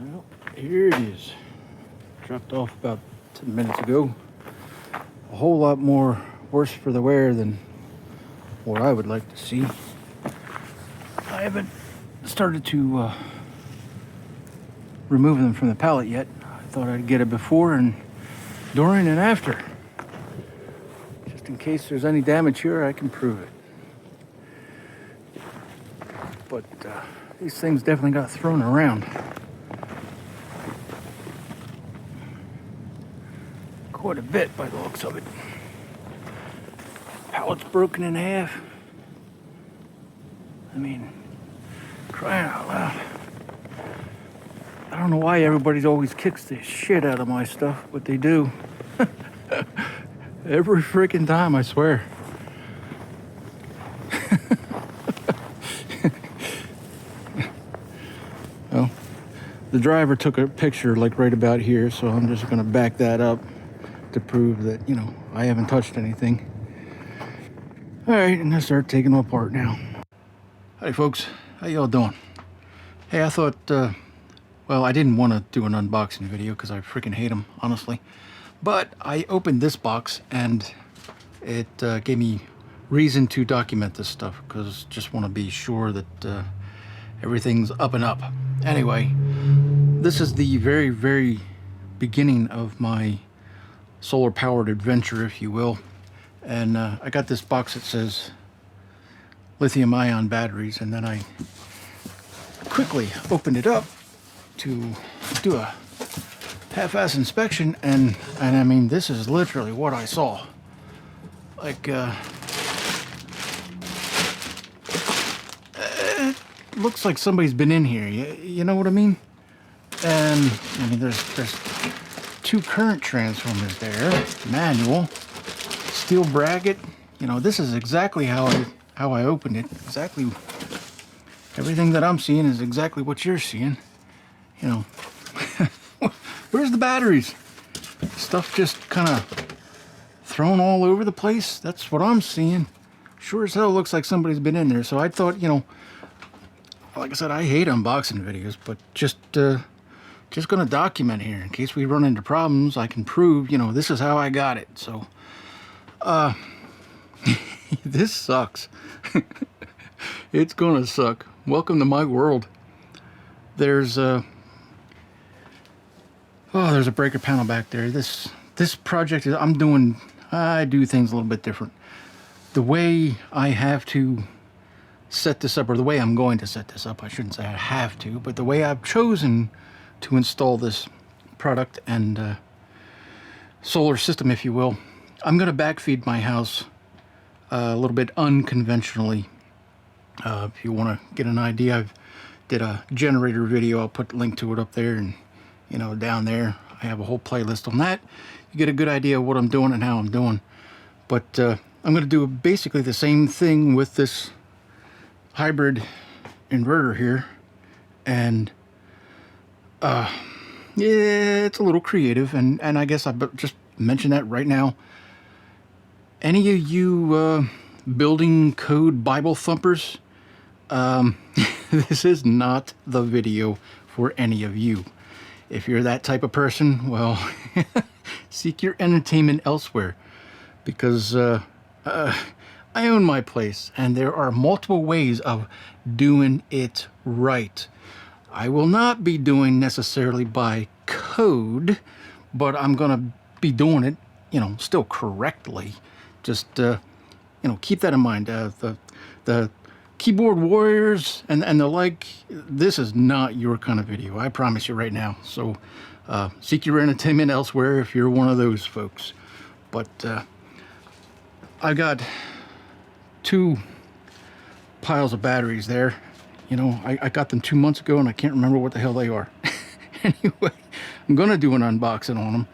Well, here it is. Dropped off about 10 minutes ago. A whole lot more worse for the wear than what I would like to see. I haven't started to remove them from the pallet yet. I thought I'd get it before and during and after. Just in case there's any damage here, I can prove it. But these things definitely got thrown around. Quite a bit by the looks of it. Pallet's broken in half. I mean, crying out loud. I don't know why everybody always kicks the shit out of my stuff, but they do. Every freaking time, I swear. Well, the driver took a picture like right about here, so I'm just gonna back that up to prove that, you know, I haven't touched anything. All right, and let's start taking them apart now. Hi folks, how y'all doing? Hey, I thought, well, I didn't want to do an unboxing video because I freaking hate them, honestly. But I opened this box and it gave me reason to document this stuff because just want to be sure that everything's up and up. Anyway, this is the very, very beginning of my solar powered adventure, if you will. And I got this box that says lithium ion batteries, and then I quickly opened it up to do a half-ass inspection, and I mean, this is literally what I saw. Like it looks like somebody's been in here, you know what I mean? And I mean, there's two current transformers there, manual, steel bracket. You know, this is exactly how I opened it. Exactly everything that I'm seeing is exactly what you're seeing. You know, where's the batteries? Stuff just kind of thrown all over the place. That's what I'm seeing. Sure as hell looks like somebody's been in there. So I thought, you know, like I said, I hate unboxing videos, but just gonna document here in case we run into problems. I can prove, you know, this is how I got it. So this sucks. It's gonna suck. Welcome to my world. There's there's a breaker panel back there. This project is, I do things a little bit different. The way I have to set this up, or the way I'm going to set this up, I shouldn't say I have to, but the way I've chosen to install this product and solar system, if you will, I'm going to backfeed my house a little bit unconventionally. If you want to get an idea, I did a generator video. I'll put a link to it up there, and you know, down there I have a whole playlist on that. You get a good idea of what I'm doing and how I'm doing. But I'm going to do basically the same thing with this hybrid inverter here, and yeah, it's a little creative, and I guess I just mention that right now. Any of you building code Bible thumpers, this is not the video for any of you. If you're that type of person, well, seek your entertainment elsewhere, because I own my place, and there are multiple ways of doing it right. I will not be doing necessarily by code, but I'm gonna be doing it, you know, still correctly. Just you know, keep that in mind. The keyboard warriors and the like, this is not your kind of video, I promise you right now. So seek your entertainment elsewhere if you're one of those folks. But I got two piles of batteries there. You know, I got them 2 months ago, and I can't remember what the hell they are. Anyway, I'm gonna do an unboxing on them,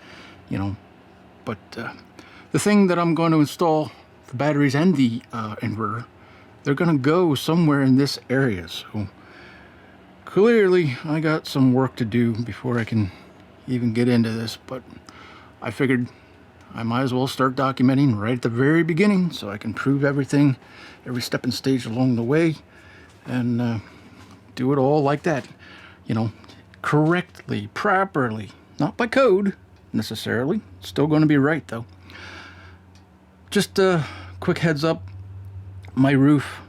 you know. But the thing that I'm going to install, the batteries and the inverter, they're gonna go somewhere in this area. So clearly I got some work to do before I can even get into this, but I figured I might as well start documenting right at the very beginning so I can prove everything, every step and stage along the way, and do it all like that. You know, correctly, properly. Not by code, necessarily. Still going to be right, though. Just a quick heads up. My roof,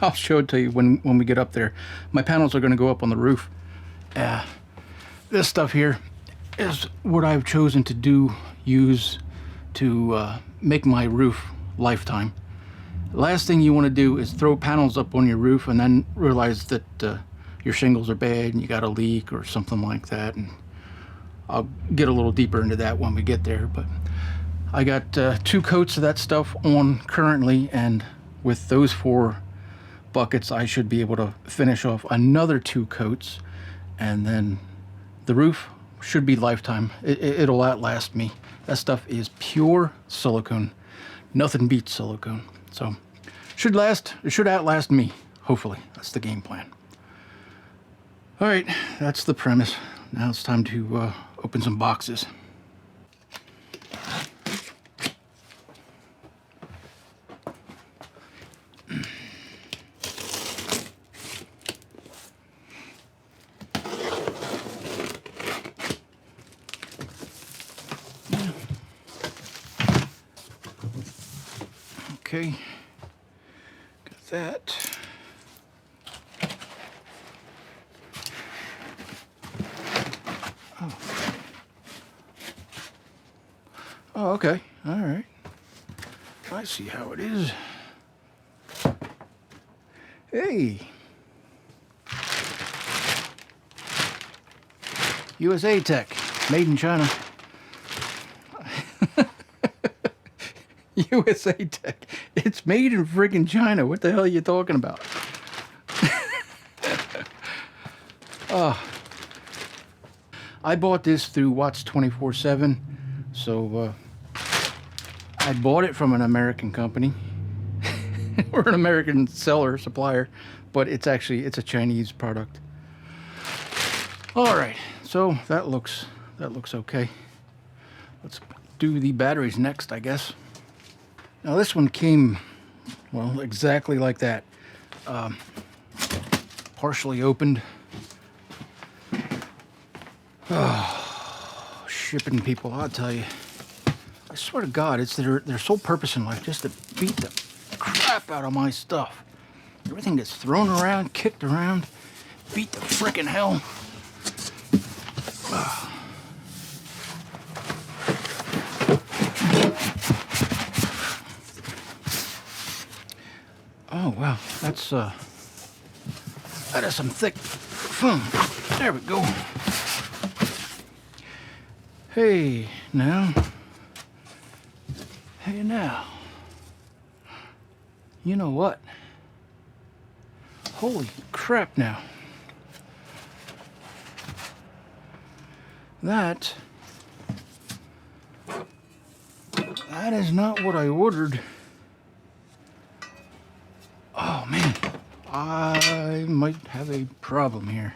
I'll show it to you when we get up there. My panels are going to go up on the roof. This stuff here is what I've chosen to use to make my roof lifetime. Last thing you want to do is throw panels up on your roof and then realize that your shingles are bad and you got a leak or something like that. And I'll get a little deeper into that when we get there. But I got 2 coats of that stuff on currently, and with those 4 buckets I should be able to finish off another 2 coats, and then the roof should be lifetime. It'll outlast me. That stuff is pure silicone. Nothing beats silicone. So it should outlast me, hopefully. That's the game plan. All right, that's the premise. Now it's time to open some boxes. Okay, got that. Oh, okay, all right. I see how it is. Hey. USA Tech, made in China. USA Tech. It's made in friggin' China. What the hell are you talking about? Oh. I bought this through Watts 24/7. So I bought it from an American company. Or an American seller, supplier, but it's a Chinese product. All right. So that looks okay. Let's do the batteries next, I guess. Now this one came, well, exactly like that. Partially opened. Oh, shipping people, I'll tell you. I swear to God, it's their sole purpose in life just to beat the crap out of my stuff. Everything gets thrown around, kicked around, beat the frickin' hell. Oh wow, that is some thick foam. There we go. Hey now. Hey now. You know what? Holy crap now. That is not what I ordered. Oh man, I might have a problem here.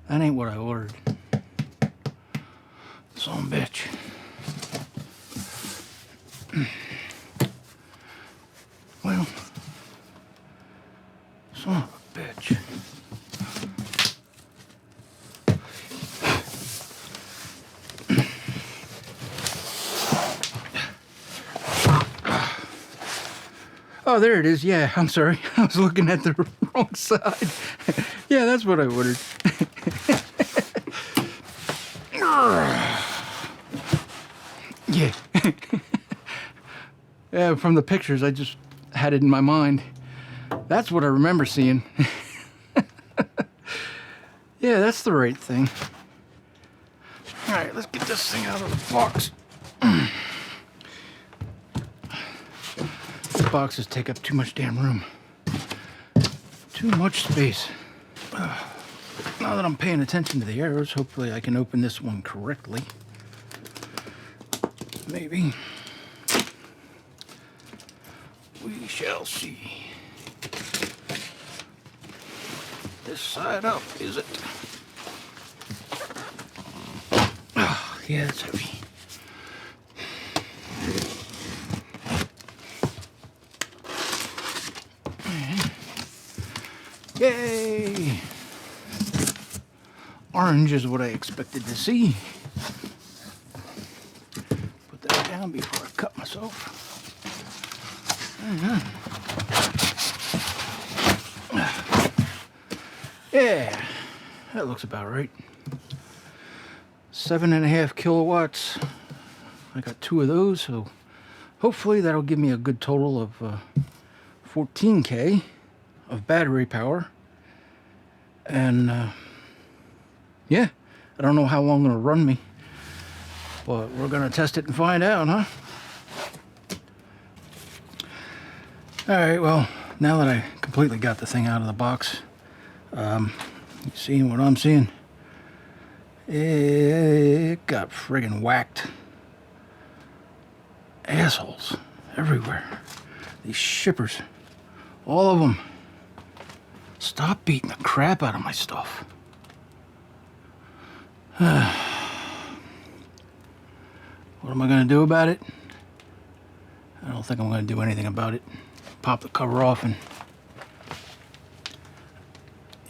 That ain't what I ordered. Son of a bitch. Well, son of a bitch. Oh, there it is. Yeah, I'm sorry. I was looking at the wrong side. Yeah, that's what I ordered. Yeah. Yeah, from the pictures, I just had it in my mind. That's what I remember seeing. Yeah, that's the right thing. All right, let's get this thing out of the box. These boxes take up too much damn room. Too much space. Now that I'm paying attention to the arrows, hopefully I can open this one correctly. Maybe. We shall see. This side up, is it? Oh, yeah, it's heavy. Yay! orange is what I expected to see. Put that down before I cut myself. Yeah, that looks about right. 7.5 kilowatts. I got 2 of those, so hopefully that'll give me a good total of 14K of battery power. And yeah, I don't know how long it'll run me, but we're gonna test it and find out, huh? Alright, well, now that I completely got the thing out of the box, you seeing what I'm seeing? It got friggin' whacked. Assholes everywhere. These shippers, all of them. Stop beating the crap out of my stuff. What am I gonna do about it? I don't think I'm gonna do anything about it. Pop the cover off and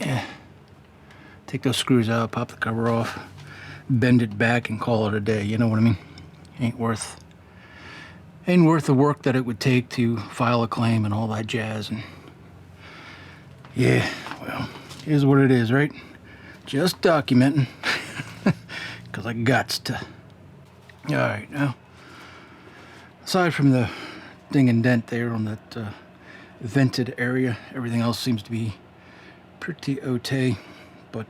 yeah, take those screws out, pop the cover off, bend it back and call it a day. You know what I mean? Ain't worth the work that it would take to file a claim and all that jazz. And yeah, well, here's what it is, right? Just documenting, because I gots to. All right, now, aside from the ding and dent there on that vented area, everything else seems to be pretty okay. But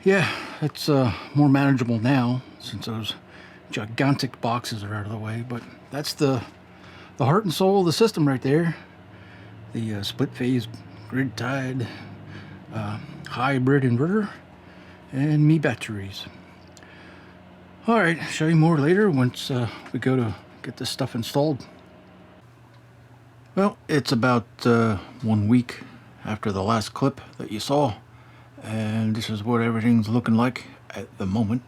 yeah, it's more manageable now since those gigantic boxes are out of the way. But that's the heart and soul of the system right there. The split phase grid tied hybrid inverter and me batteries. All right, show you more later once we go to get this stuff installed. Well, it's about 1 week after the last clip that you saw, and this is what everything's looking like at the moment.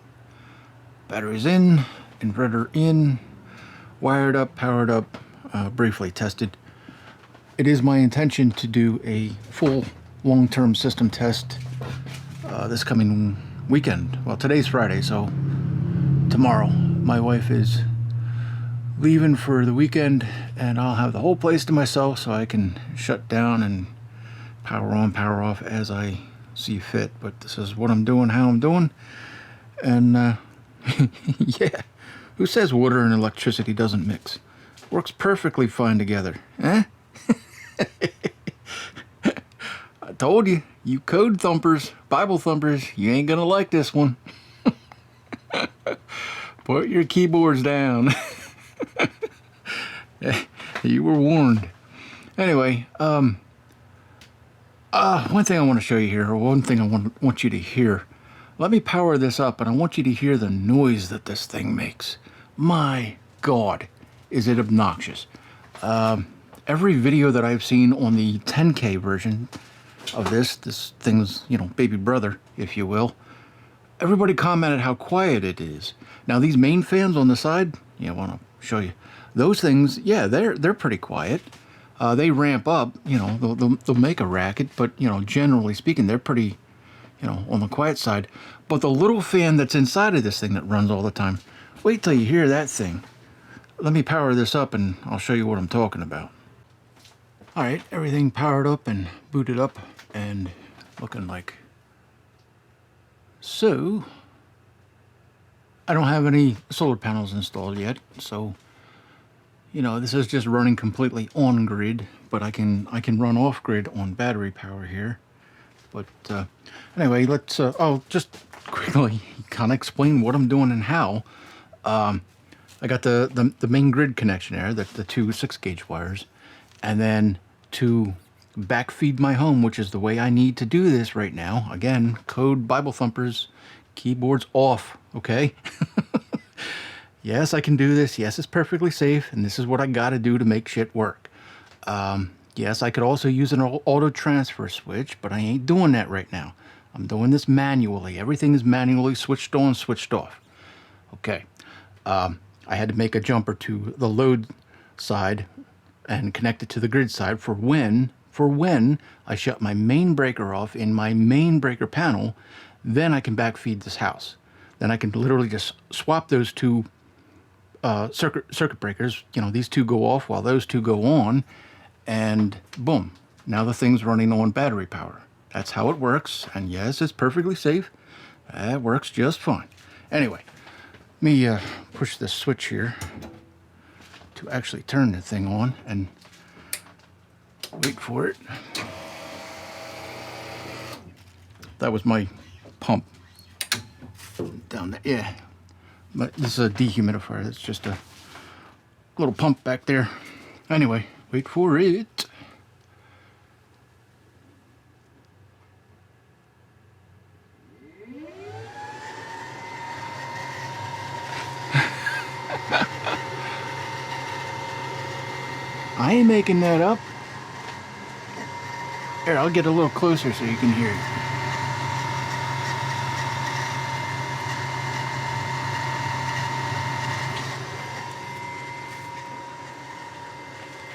Batteries in, inverter in, wired up, powered up, briefly tested. It is my intention to do a full long-term system test this coming weekend. Well, today's Friday, so tomorrow my wife is leaving for the weekend and I'll have the whole place to myself so I can shut down and power on, power off as I see fit. But this is what I'm doing, how I'm doing. And yeah, who says water and electricity doesn't mix? Works perfectly fine together, eh? I told you, you code thumpers, Bible thumpers, you ain't gonna like this one. Put your keyboards down. You were warned. Anyway, one thing I want to show you here, or one thing I want you to hear. Let me power this up, and I want you to hear the noise that this thing makes. My God, is it obnoxious. Every video that I've seen on the 10K version of this thing's, you know, baby brother, if you will, everybody commented how quiet it is. Now these main fans on the side, yeah, I want to show you. Those things, yeah, they're pretty quiet. They ramp up, you know, they'll make a racket, but, you know, generally speaking, they're pretty, you know, on the quiet side. But the little fan that's inside of this thing that runs all the time, wait till you hear that thing. Let me power this up and I'll show you what I'm talking about. All right, everything powered up and booted up and looking like so. I don't have any solar panels installed yet, so, you know, this is just running completely on grid, but I can run off grid on battery power here. But anyway, let's I'll just quickly kind of explain what I'm doing and how. I got the main grid connection there, the two 6-gauge wires, and then to backfeed my home, which is the way I need to do this right now. Again, code Bible thumpers, keyboards off, okay? Yes, I can do this. Yes, it's perfectly safe, and this is what I got to do to make shit work. Yes, I could also use an auto transfer switch, but I ain't doing that right now. I'm doing this manually. Everything is manually switched on, switched off. Okay. I had to make a jumper to the load side and connect it to the grid side for when for when I shut my main breaker off in my main breaker panel. Then I can backfeed this house. Then I can literally just swap those two circuit breakers. You know, these two go off while those two go on, and boom, now the thing's running on battery power. That's how it works, and yes, it's perfectly safe. That works just fine. Anyway, let me push this switch here to actually turn the thing on and wait for it. That was my pump down there. Yeah, but this is a dehumidifier. It's just a little pump back there. Anyway, wait for it. I ain't making that up. Here, I'll get a little closer so you can hear it.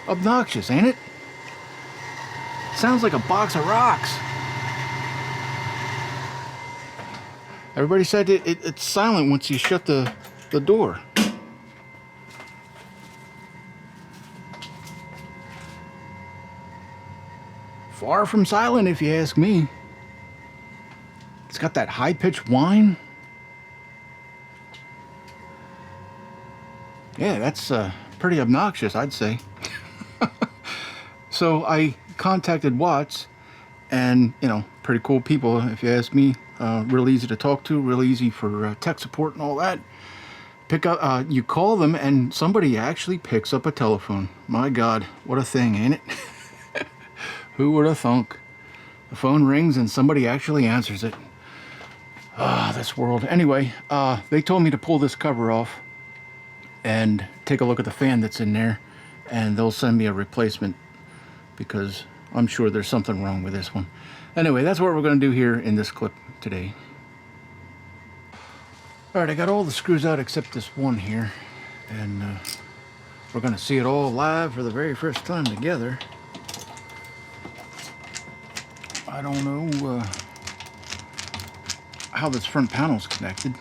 Obnoxious, ain't it? Sounds like a box of rocks. Everybody said it's silent once you shut the door. Far from silent, if you ask me. It's got that high-pitched whine. Yeah, that's pretty obnoxious, I'd say. So I contacted Watts, and, you know, pretty cool people, if you ask me. Real easy to talk to, real easy for tech support and all that. Pick up, you call them, and somebody actually picks up a telephone. My God, what a thing, ain't it? Who would have thunk? The phone rings and somebody actually answers it. Ah, this world. Anyway, they told me to pull this cover off and take a look at the fan that's in there, and they'll send me a replacement because I'm sure there's something wrong with this one. Anyway, that's what we're going to do here in this clip today. Alright, I got all the screws out except this one here, and we're going to see it all live for the very first time together. I don't know how this front panel's connected.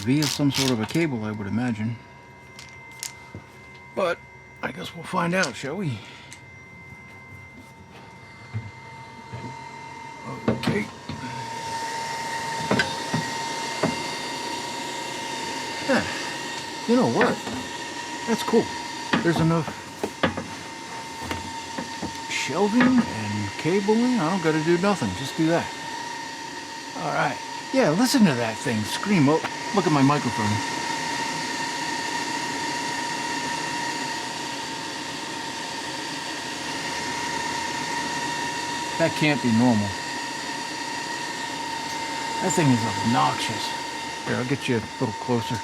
Via some sort of a cable, I would imagine. But I guess we'll find out, shall we? Okay. Yeah, you know what? That's cool. There's enough shelving and cabling. I don't gotta do nothing, just do that. Alright. Yeah, listen to that thing scream. Oh, look at my microphone. That can't be normal. That thing is obnoxious. Here, I'll get you a little closer.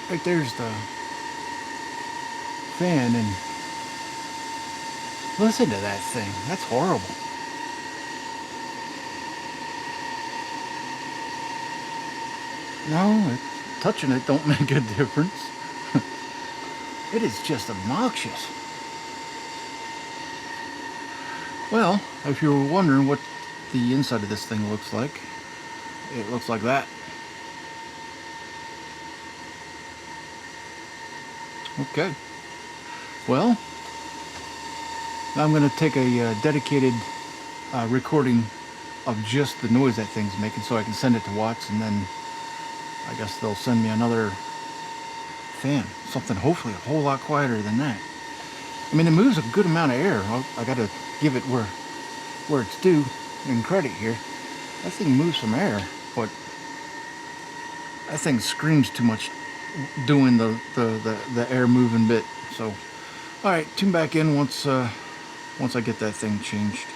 Right there's the fan, and listen to that thing. That's horrible. No, touching it don't make a difference. It is just obnoxious. Well, if you were wondering what the inside of this thing looks like, it looks like that. Okay. Well, I'm going to take a dedicated recording of just the noise that thing's making so I can send it to Watts, and then I guess they'll send me another fan. Something hopefully a whole lot quieter than that. I mean, it moves a good amount of air. I got to give it where it's due in credit here. That thing moves some air, but that thing screams too much doing the air moving bit. So, all right, tune back in once I get that thing changed.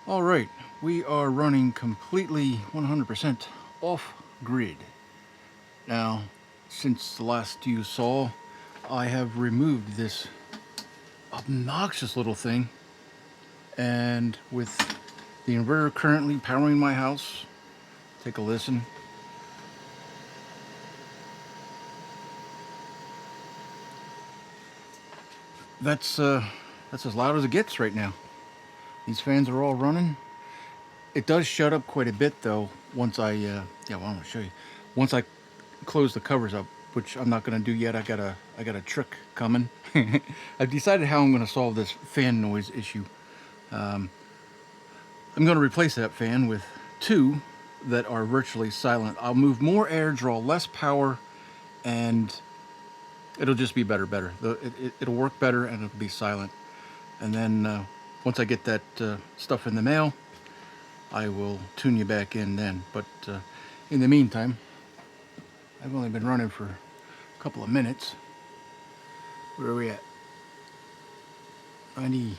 All right, we are running completely 100% off grid. Now, since the last you saw, I have removed this obnoxious little thing, and with the inverter currently powering my house, take a listen. that's as loud as it gets right now. These fans are all running. It does shut up quite a bit though once I yeah, well, I'm gonna show you. Once I close the covers up, which I'm not gonna do yet. I got a trick coming. I've decided how I'm gonna solve this fan noise issue. I'm gonna replace that fan with two that are virtually silent. I'll move more air, draw less power, and it'll just be better. It'll work better and it'll be silent. And then once I get that stuff in the mail, I will tune you back in then. But in the meantime, I've only been running for a couple of minutes. Where are we at? 90,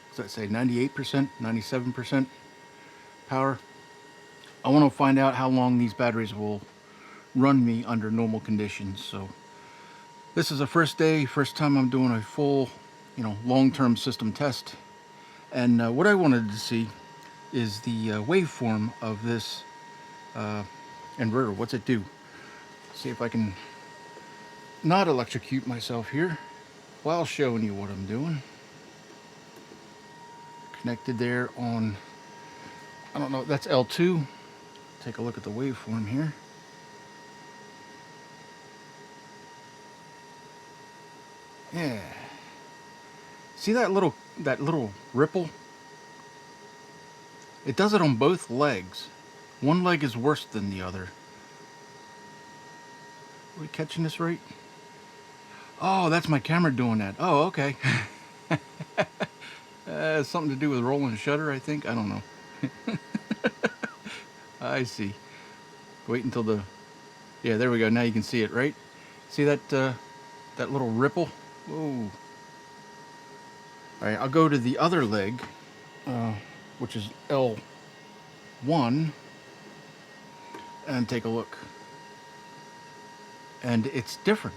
what's that say, 98%, 97% power. I want to find out how long these batteries will run me under normal conditions. So this is the first day, first time I'm doing a full, long-term system test. And what I wanted to see is the waveform of this inverter. What's it do? See if I can not electrocute myself here while showing you what I'm doing. Connected there on, I don't know, that's L2. Take a look at the waveform here. Yeah. See that little ripple? It does it on both legs. One leg is worse than the other. Are we catching this right? Oh, that's my camera doing that. Oh, okay. Something to do with rolling shutter, I think. I don't know. I see. Wait until the... Yeah, there we go. Now you can see it, right? See that that little ripple? Whoa. Alright, I'll go to the other leg, which is L1, and take a look. And it's different.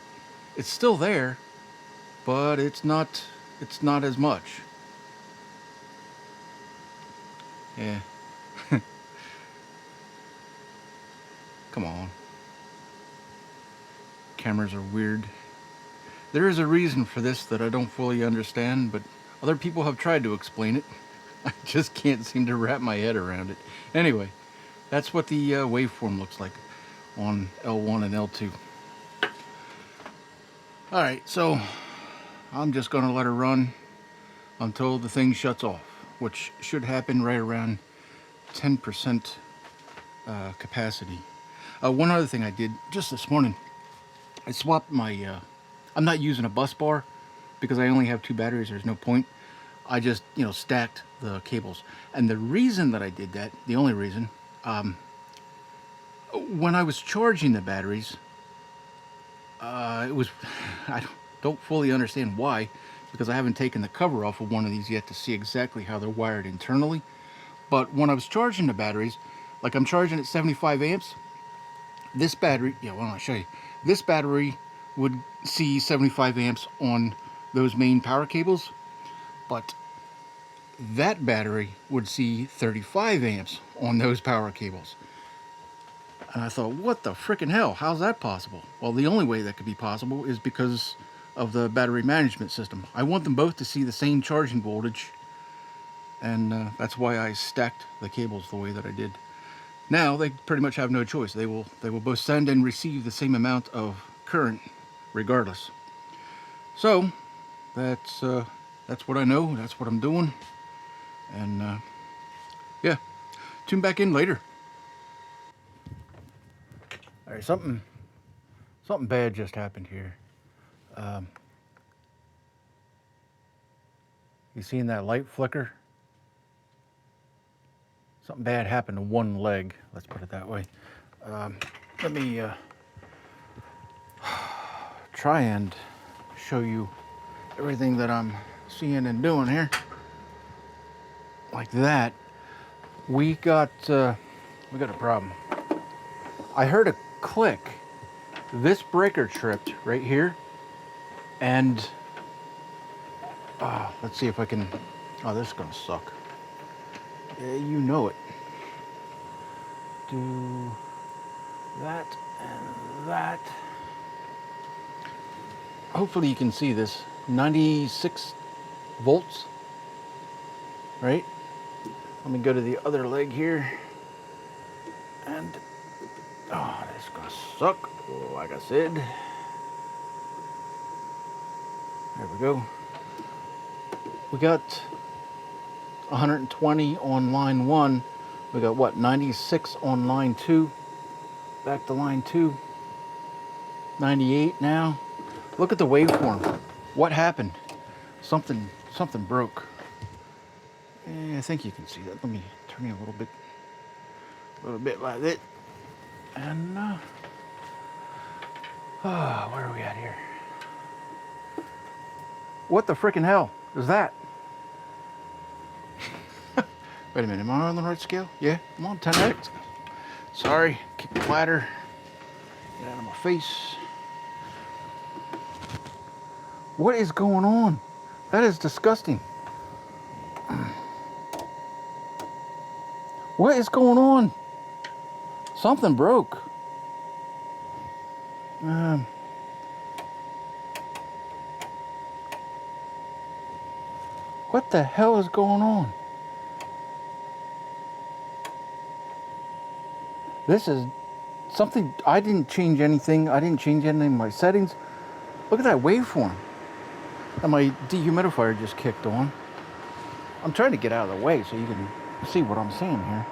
It's still there, but it's not as much. Yeah. Come on. Cameras are weird. There is a reason for this that I don't fully understand, but other people have tried to explain it. I just can't seem to wrap my head around it. Anyway, that's what the waveform looks like on L1 and L2. Alright, so I'm just going to let her run until the thing shuts off, which should happen right around 10% capacity. One other thing I did just this morning, I swapped my, I'm not using a bus bar because I only have two batteries, there's no point. I just, stacked the cables. And the reason that I did that, the only reason, when I was charging the batteries, it was, I don't fully understand why, because I haven't taken the cover off of one of these yet to see exactly how they're wired internally. But when I was charging the batteries, like I'm charging at 75 amps, this battery, why don't I show you? This battery would see 75 amps on those main power cables, but that battery would see 35 amps on those power cables. And I thought, what the frickin' hell? How's that possible? Well, the only way that could be possible is because of the battery management system. I want them both to see the same charging voltage, and that's why I stacked the cables the way that I did. Now they pretty much have no choice. They will both send and receive the same amount of current regardless. So that's what I know. That's what I'm doing. And yeah, tune back in later. All right, something bad just happened here. You seen that light flicker? Something bad happened to one leg, let's put it that way. Let me try and show you everything that I'm seeing and doing here. Like that. We got a problem. I heard a click. This breaker tripped right here, and let's see if I can. Oh, this is gonna suck. Yeah, you know it. Do that and that. Hopefully you can see this. 96 volts, right? Let me go to the other leg here. And, oh, this is gonna suck, like I said. There we go. We got 120 on line 1. We got what, 96 on line 2. Back to line 2. 98 now. Look at the waveform. What happened? Something broke. I think you can see that. Let me turn you a little bit like that. And where are we at here? What the freaking hell is that? Wait a minute, am I on the right scale? Yeah, I'm on 10X. Sorry, kick the ladder. Get out of my face. What is going on? That is disgusting. What is going on? Something broke. What the hell is going on? This is something, I didn't change anything. I didn't change anything in my settings. Look at that waveform. And my dehumidifier just kicked on. I'm trying to get out of the way so you can see what I'm seeing here.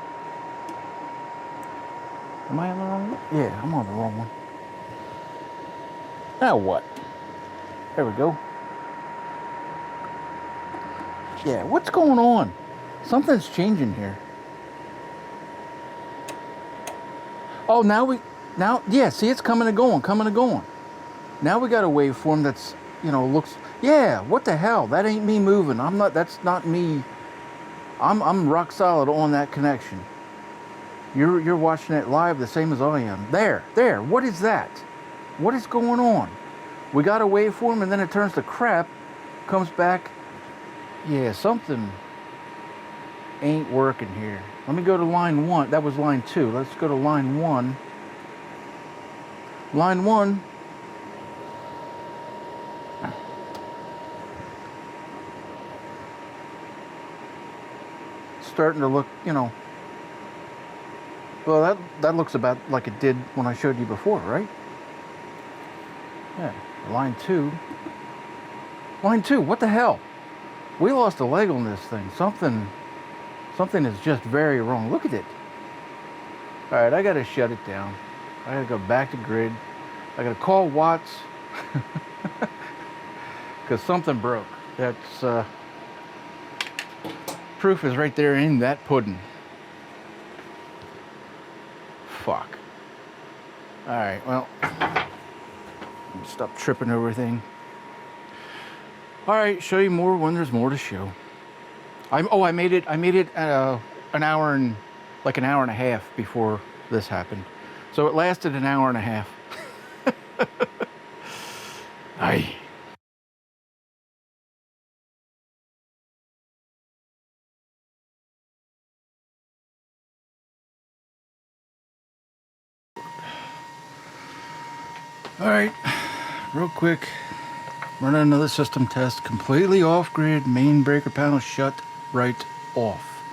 Am I on the wrong one? Yeah, I'm on the wrong one. Now what? There we go. Yeah, what's going on? Something's changing here. Oh, yeah, see, it's coming and going. Now we got a waveform that's, you know, looks, yeah, what the hell? That ain't me moving. That's not me. I'm rock solid on that connection. You're watching it live the same as I am. There, what is that? What is going on? We got a waveform and then it turns to crap, comes back. Yeah, something ain't working here. Let me go to line 1. That was line 2. Let's go to line 1. Line 1. Starting to look, you know, well, that looks about like it did when I showed you before, right? Yeah, line 2. Line 2, what the hell? We lost a leg on this thing. Something is just very wrong. Look at it. All right, I gotta shut it down. I gotta go back to grid. I gotta call Watts because something broke. That's proof is right there in that pudding. Fuck. All right, well, let me stop tripping over everything. All right, show you more when there's more to show. I made it an hour and a half before this happened. So it lasted an hour and a half. Aye. All right, real quick, running another system test, completely off grid, main breaker panel shut right off.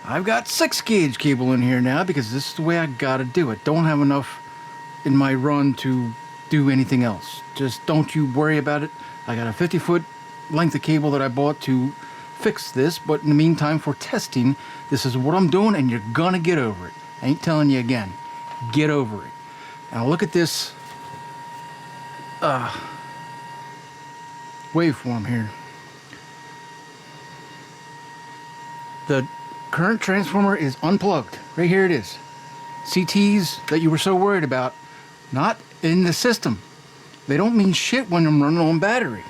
I've got 6 gauge cable in here now because this is the way I gotta do it. Don't have enough in my run to do anything else. Just don't you worry about it. I got a 50-foot length of cable that I bought to fix this, but in the meantime, for testing, this is what I'm doing and you're gonna get over it. I ain't telling you again. Get over it. Now look at this waveform here. The current transformer is unplugged. Right here it is. CTs that you were so worried about, not in the system. They don't mean shit when I'm running on battery.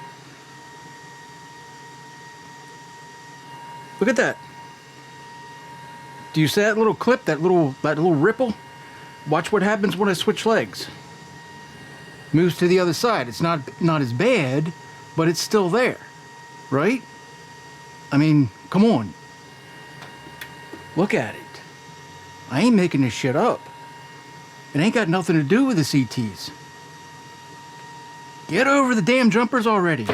Look at that. Do you see that little clip, that little ripple? Watch what happens when I switch legs. Moves to the other side. It's not as bad, but it's still there, right? I mean, come on. Look at it. I ain't making this shit up. It ain't got nothing to do with the CTs. Get over the damn jumpers already.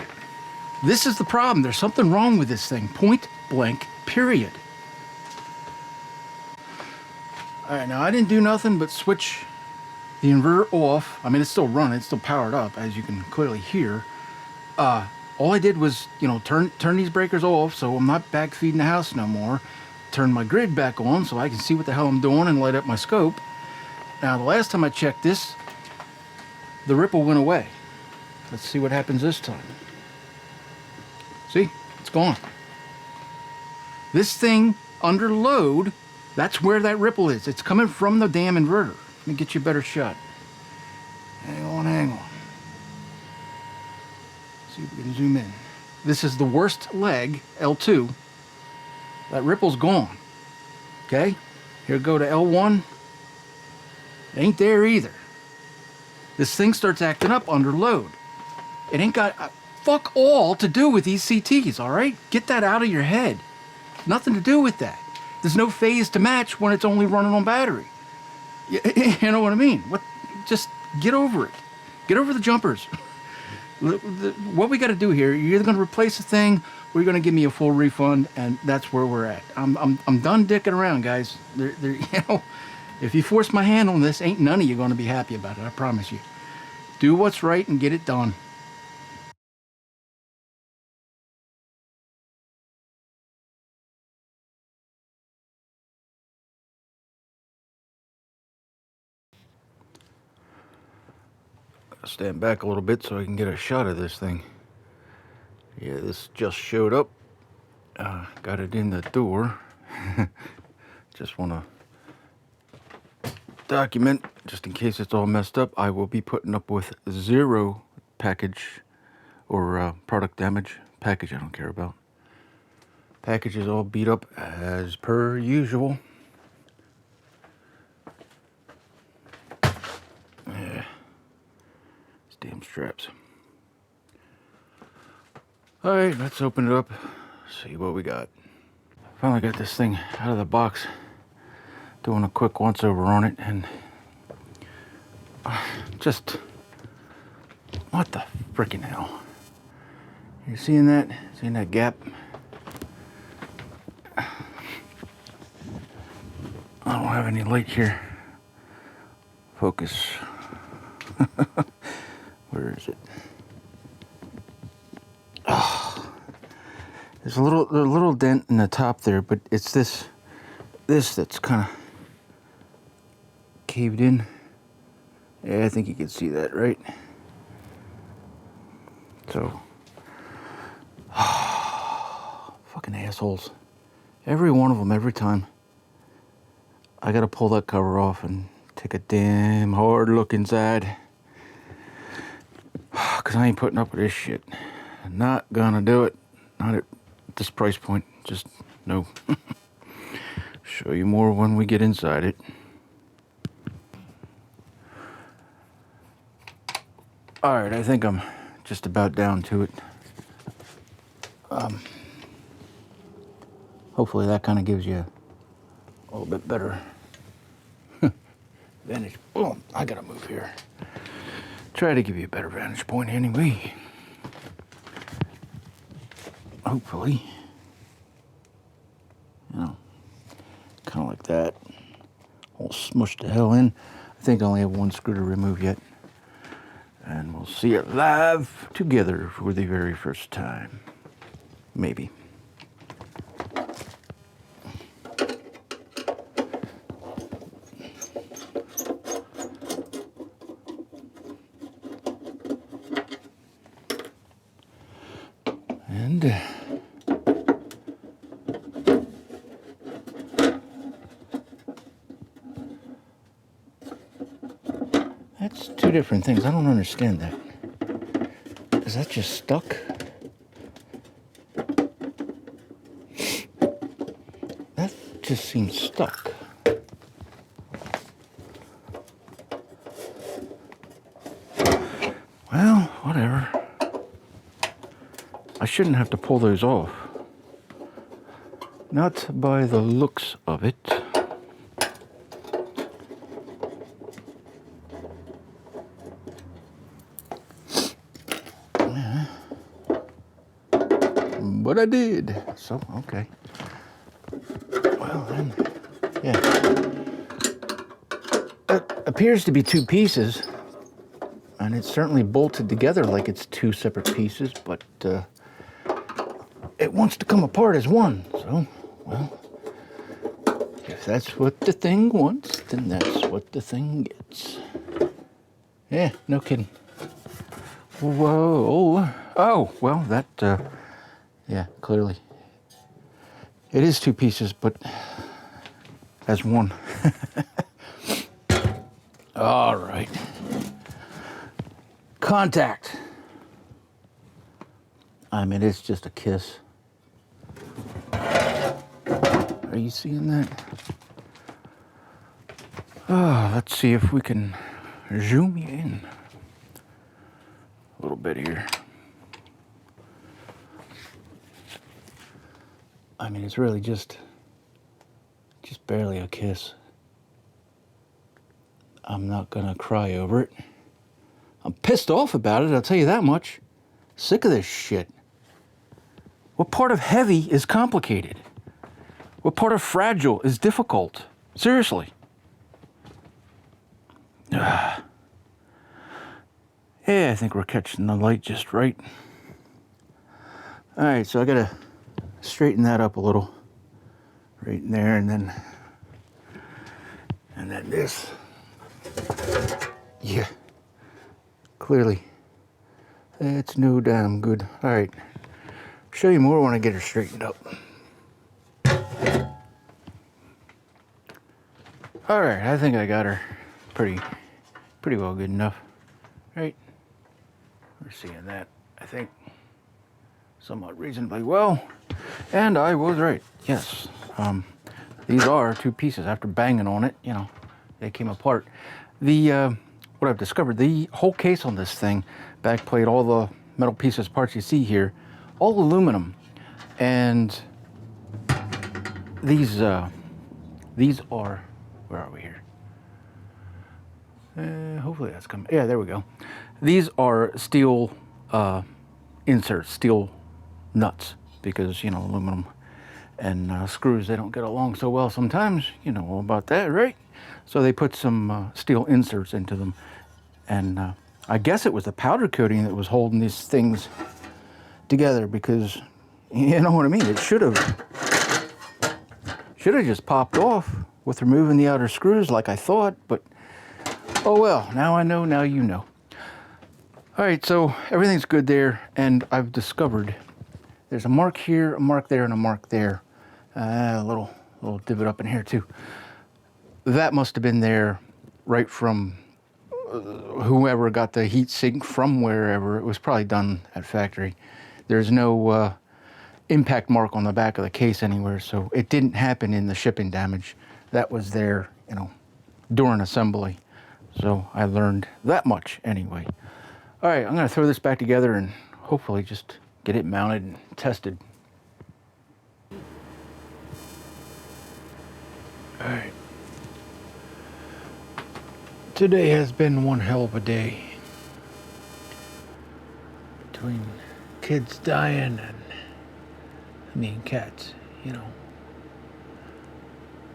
This is the problem. There's something wrong with this thing. Point blank, period. All right, now I didn't do nothing but switch the inverter off. I mean, it's still running, it's still powered up, as you can clearly hear. All I did was, you know, turn these breakers off so I'm not back feeding the house no more. Turn my grid back on so I can see what the hell I'm doing and light up my scope. Now, the last time I checked this, the ripple went away. Let's see what happens this time. See, it's gone. This thing under load, that's where that ripple is. It's coming from the damn inverter. Let me get you a better shot. Hang on, hang on. See if we can zoom in. This is the worst leg, L2. That ripple's gone. Okay? Here go to L1. It ain't there either. This thing starts acting up under load. It ain't got fuck all to do with these CTs, all right? Get that out of your head. Nothing to do with that. There's no phase to match when it's only running on battery. You know what I mean? What? Just get over it. Get over the jumpers. What we got to do here, you're either going to replace the thing or you're going to give me a full refund, and that's where we're at. I'm done dicking around, guys. You know, if you force my hand on this, ain't none of you going to be happy about it, I promise you. Do what's right and get it done. Stand back a little bit so I can get a shot of this thing. Yeah, this just showed up. Got it in the door. Just want to document, just in case it's all messed up, I will be putting up with 0 package or product damage. Package I don't care about. Package is all beat up as per usual. Yeah. Damn straps. All right, let's open it up, see what we got. Finally got this thing out of the box. Doing a quick once over on it, and just what the freaking hell? You seeing that? Seeing that gap? I don't have any light here. Focus. Where is it? Oh, there's a little dent in the top there, but it's this that's kind of caved in. Yeah, I think you can see that, right? So, fucking assholes. Every one of them, every time. I gotta pull that cover off and take a damn hard look inside. Because I ain't putting up with this shit. Not gonna do it. Not at this price point. Just no. Show you more when we get inside it. Alright, I think I'm just about down to it. Hopefully that kind of gives you a little bit better vantage. Oh, I gotta move here. Try to give you a better vantage point anyway. Hopefully. You know, kind of like that. All smushed the hell in. I think I only have one screw to remove yet. And we'll see it live together for the very first time. Maybe. And that's two different things. I don't understand that. Is that just stuck? That just seems stuck. Well, whatever. I shouldn't have to pull those off. Not by the looks of it. but I did. So, okay. Well, then, yeah. It appears to be 2 pieces, and it's certainly bolted together like it's 2 separate pieces, but it wants to come apart as one. So, well, if that's what the thing wants, then that's what the thing gets. Yeah, no kidding. Whoa. Oh, well, that, yeah, clearly. It is 2 pieces, but as one. All right. Contact. I mean, it's just a kiss. Are you seeing that? Oh, let's see if we can zoom you in a little bit here. I mean, it's really just barely a kiss. I'm not gonna cry over it. I'm pissed off about it, I'll tell you that much. Sick of this shit. What part of heavy is complicated? What part of fragile is difficult? Seriously. Yeah, I think we're catching the light just right. All right, so I gotta straighten that up a little. Right in there, and then this. Yeah, clearly, it's no damn good. All right, show you more when I get her straightened up. All right, I think I got her pretty well good enough, right? We're seeing that, I think, somewhat reasonably well, and I was right. Yes, these are 2 pieces. After banging on it, you know, they came apart. The what I've discovered, the whole case on this thing, back plate, all the metal pieces, parts you see here, all aluminum, and these are, where are we here? Hopefully that's coming. Yeah, there we go. These are steel inserts, steel nuts, because, you know, aluminum and screws, they don't get along so well sometimes. You know all about that, right? So they put some steel inserts into them, and I guess it was the powder coating that was holding these things together, because, you know what I mean, it should have just popped off with removing the outer screws like I thought, but oh well, now I know, now you know. All right, so everything's good there, and I've discovered there's a mark here, a mark there, and a mark there. A little divot up in here too. That must have been there right from whoever got the heat sink from wherever. It was probably done at factory. There's no impact mark on the back of the case anywhere, so it didn't happen in the shipping damage. That was there, you know, during assembly. So I learned that much anyway. All right, I'm gonna throw this back together and hopefully just get it mounted and tested. All right. Today has been one hell of a day. Between kids dying and me and cats, you know.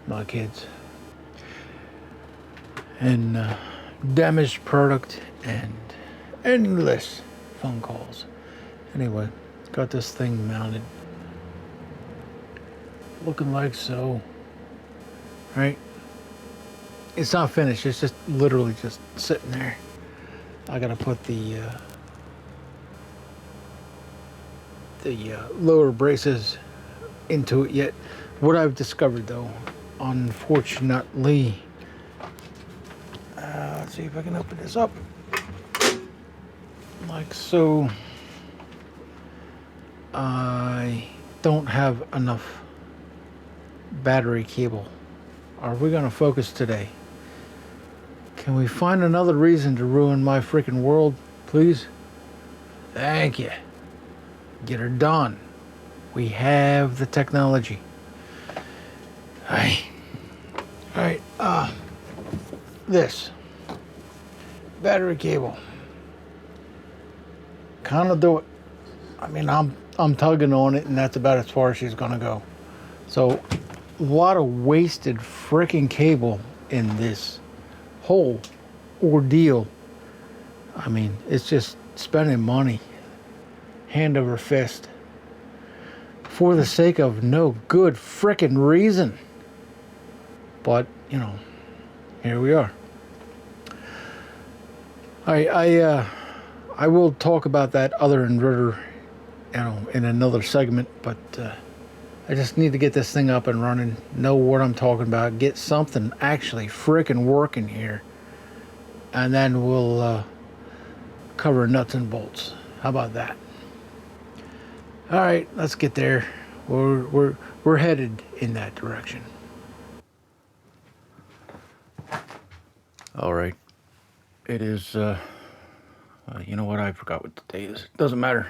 My kids. And damaged product and endless phone calls. Anyway, got this thing mounted. Looking like so. Right? It's not finished, it's just literally just sitting there. I gotta put the lower braces into it yet. What I've discovered though, unfortunately, let's see if I can open this up. Like so. I don't have enough battery cable. Are we gonna focus today? Can we find another reason to ruin my freaking world, please? Thank you. Get her done. We have the technology. Alright, this battery cable. Kind of do it. I mean, I'm I'm tugging on it, and that's about as far as she's gonna go. So a lot of wasted freaking cable in this whole ordeal. I mean, it's just spending money hand over fist for the sake of no good frickin' reason. But, you know, here we are. I will talk about that other inverter, you know, in another segment, but I just need to get this thing up and running, know what I'm talking about, get something actually frickin' working here, and then we'll cover nuts and bolts. How about that? All right, let's get there. We're headed in that direction. All right, it is. You know what? I forgot what the date is. Doesn't matter.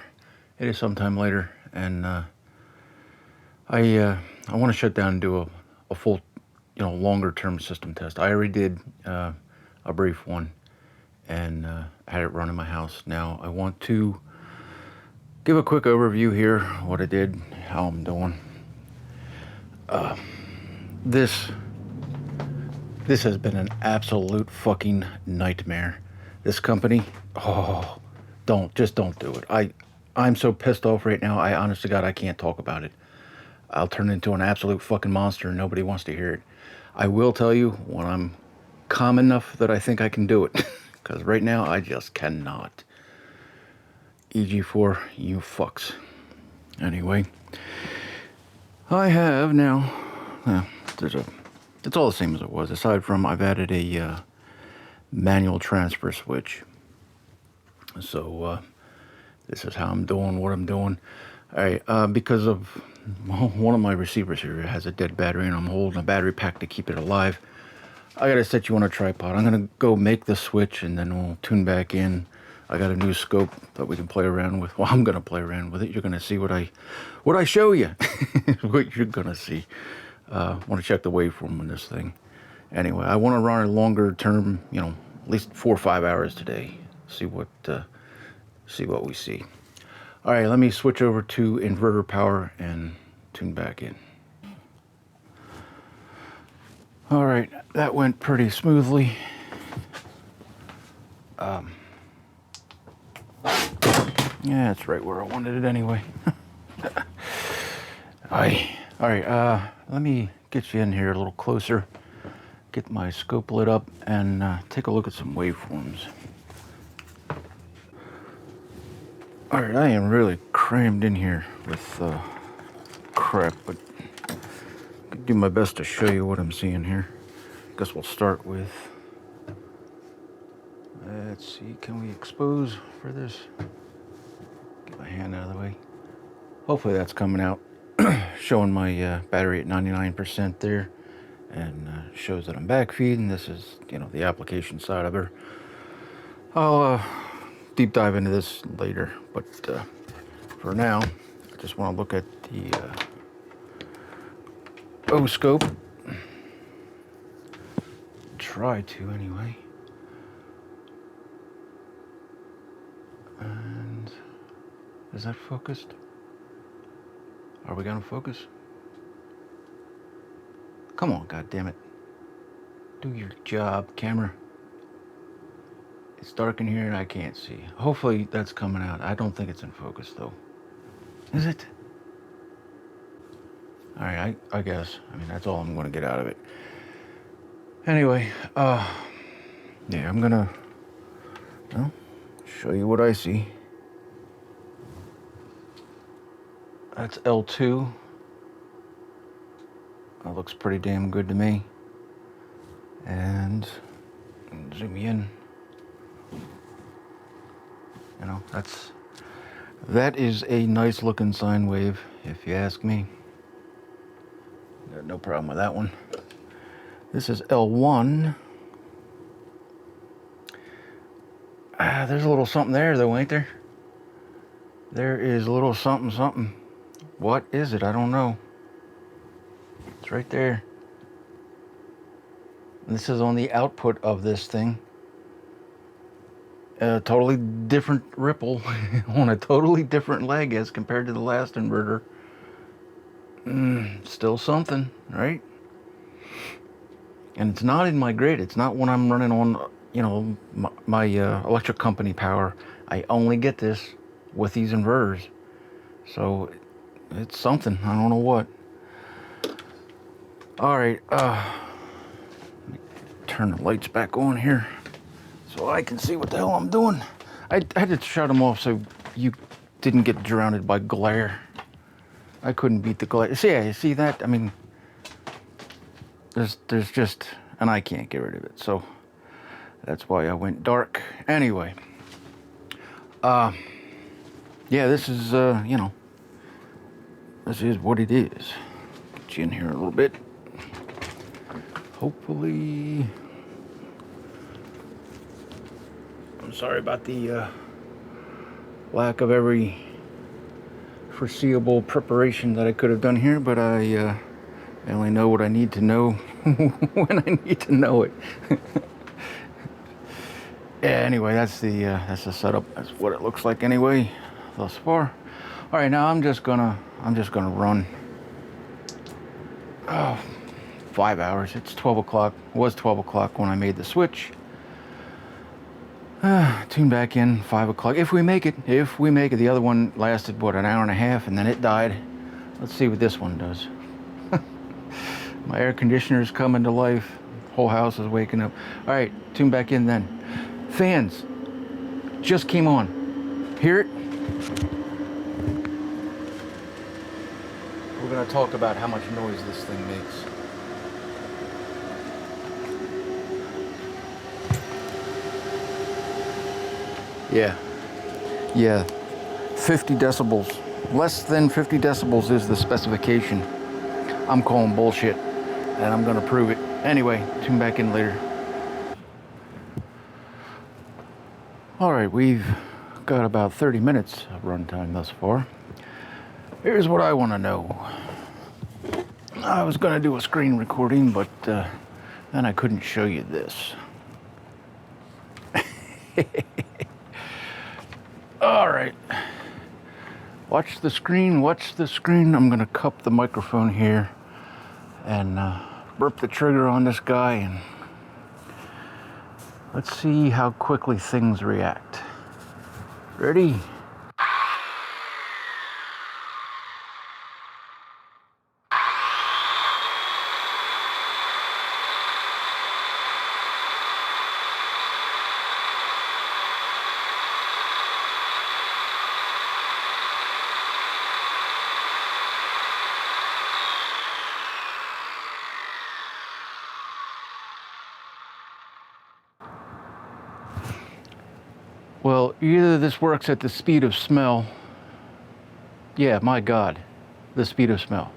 It is sometime later, and I want to shut down and do a full, you know, longer term system test. I already did a brief one, and had it run in my house. Now I want to give a quick overview here, what I did, how I'm doing. This has been an absolute fucking nightmare. This company, oh, just don't do it. I'm so pissed off right now. I honest to God, I can't talk about it. I'll turn into an absolute fucking monster and nobody wants to hear it. I will tell you when I'm calm enough that I think I can do it. Because right now, I just cannot. EG4, you fucks. Anyway, I have now, it's all the same as it was, aside from I've added a manual transfer switch. So this is how I'm doing what I'm doing. All right, because of one of my receivers here has a dead battery and I'm holding a battery pack to keep it alive, I gotta set you on a tripod. I'm gonna go make the switch and then we'll tune back in. I got a new scope that we can play around with. Well, I'm gonna play around with it. You're gonna see what I show you. What you're gonna see. Want to check the waveform on this thing. Anyway, I want to run a longer term, you know, at least 4 or 5 hours today. See what we see. All right, let me switch over to inverter power and tune back in. All right, that went pretty smoothly. Yeah, that's right where I wanted it anyway. All right, let me get you in here a little closer, get my scope lit up, and take a look at some waveforms. All right, I am really crammed in here with crap, but I'll do my best to show you what I'm seeing here. Guess we'll start with, let's see, can we expose for this? Get my hand out of the way. Hopefully that's coming out. Showing my battery at 99% there, and shows that I'm backfeeding. This is, you know, the application side of her. I'll deep dive into this later, but for now, I just want to look at the O-scope. Try to anyway. And is that focused? Are we gonna focus? Come on, goddammit. Do your job, camera. It's dark in here and I can't see. Hopefully that's coming out. I don't think it's in focus though. Is it? All right, I guess. I mean, that's all I'm gonna get out of it. Anyway, yeah, I'm gonna, well, show you what I see. That's L2. That looks pretty damn good to me. And zoom in. You know, that is a nice looking sine wave, if you ask me. Got no problem with that one. This is L1. There's a little something there though, ain't there? There is a little something something. What is it? I don't know. It's right there. And this is on the output of this thing. a totally different ripple on a totally different leg as compared to the last inverter. Still something, right? And it's not in my grid. It's not when I'm running on, you know, my electric company power. I only get this with these inverters. So it's something. I don't know what. All right. Let me turn the lights back on here so I can see what the hell I'm doing. I had to shut them off so you didn't get drowned by glare. I couldn't beat the glare. See, yeah, you see that? I mean, there's just, and I can't get rid of it. So that's why I went dark. Anyway, yeah, this is, you know, this is what it is. Get you in here a little bit. Hopefully, I'm sorry about the lack of every foreseeable preparation that I could have done here, but I only know what I need to know when I need to know it. Yeah, anyway, that's the setup. That's what it looks like anyway, thus far. All right, now I'm just gonna run. Oh, 5 hours. It's 12 o'clock. It was 12 o'clock when I made the switch. Tune back in 5 o'clock. If we make it. If we make it. The other one lasted, what, an hour and a half, and then it died. Let's see what this one does. My air conditioner's coming to life. Whole house is waking up. All right, tune back in then. Fans just came on. Hear it? We're going to talk about how much noise this thing makes. Yeah, 50 decibels. Less than 50 decibels is the specification. I'm calling bullshit, and I'm going to prove it. Anyway, tune back in later. All right, we've got about 30 minutes of runtime thus far. Here's what I want to know. I was going to do a screen recording, but then I couldn't show you this. All right. Watch the screen, watch the screen. I'm going to cup the microphone here and burp the trigger on this guy, and let's see how quickly things react. Ready? Well, either this works at the speed of smell. Yeah, my God, the speed of smell.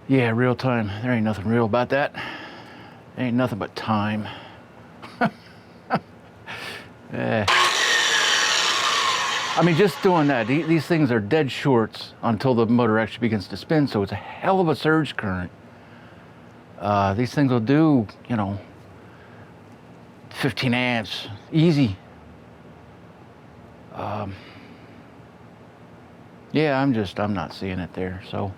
Yeah, real time. There ain't nothing real about that. There ain't nothing but time. I mean, just doing that, these things are dead shorts until the motor actually begins to spin, so it's a hell of a surge current. These things will do, you know, 15 amps, easy. Yeah, I'm not seeing it there. So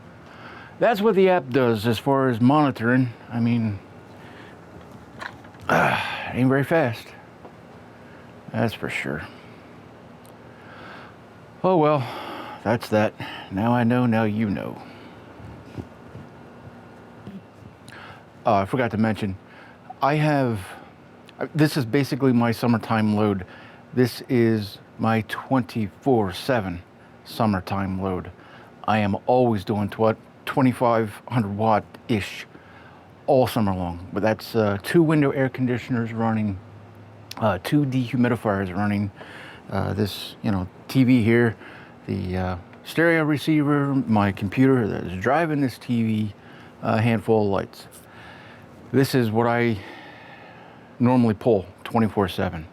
that's what the app does as far as monitoring. I mean, ain't very fast. That's for sure. Oh well, that's that. Now I know, now you know. I forgot to mention, this is basically my summertime load. This is my 24/7 summertime load. I am always doing 2500 watt-ish all summer long. But that's 2 window air conditioners running, 2 dehumidifiers running, this, you know, TV here, the stereo receiver, my computer that is driving this TV, a handful of lights. This is what I normally pull 24/7.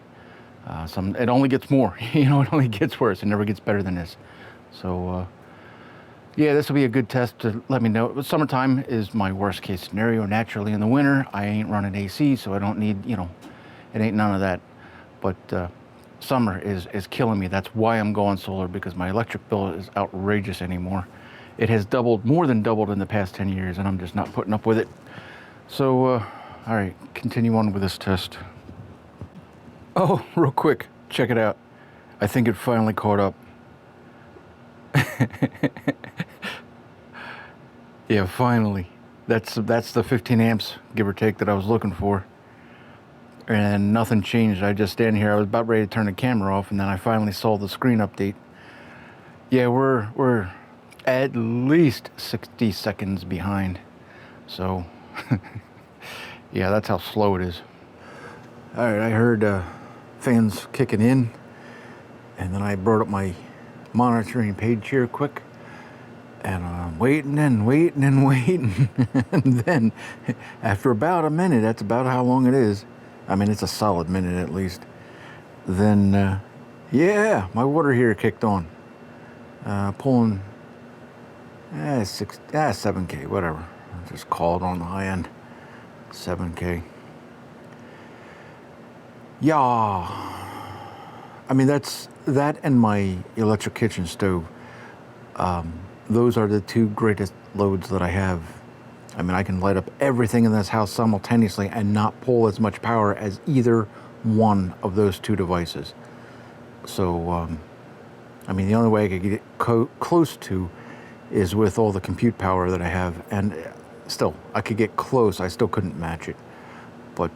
It only gets more, you know, it only gets worse. It never gets better than this. So, yeah, this will be a good test to let me know. Summertime is my worst case scenario. Naturally, in the winter, I ain't running AC, so I don't need, you know, it ain't none of that. But summer is killing me. That's why I'm going solar, because my electric bill is outrageous anymore. It has doubled, more than doubled in the past 10 years, and I'm just not putting up with it. So, all right, continue on with this test. Oh, real quick, check it out. I think it finally caught up. Yeah, finally. That's the 15 amps, give or take, that I was looking for. And nothing changed. I just stand here. I was about ready to turn the camera off, and then I finally saw the screen update. Yeah, we're at least 60 seconds behind. So, yeah, that's how slow it is. All right, I heard fans kicking in, and then I brought up my monitoring page here quick, and I'm waiting and waiting and waiting. And then after about a minute, that's about how long it is. I mean, it's a solid minute at least. Then, yeah, my water heater kicked on. Pulling 7K, whatever. I just called on the high end. 7K. Yeah. I mean, that and my electric kitchen stove. Those are the two greatest loads that I have. I mean, I can light up everything in this house simultaneously and not pull as much power as either one of those two devices. So, I mean, the only way I could get close to is with all the compute power that I have. And still, I could get close. I still couldn't match it. But,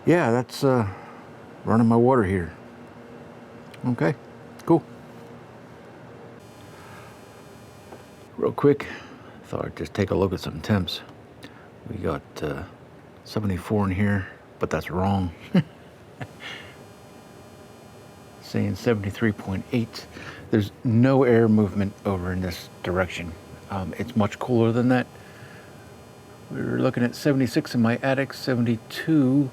yeah, that's running my water heater. Okay, cool. Real quick, thought I'd just take a look at some temps. We got 74 in here, but that's wrong. Saying 73.8. There's no air movement over in this direction. It's much cooler than that. We were looking at 76 in my attic, 72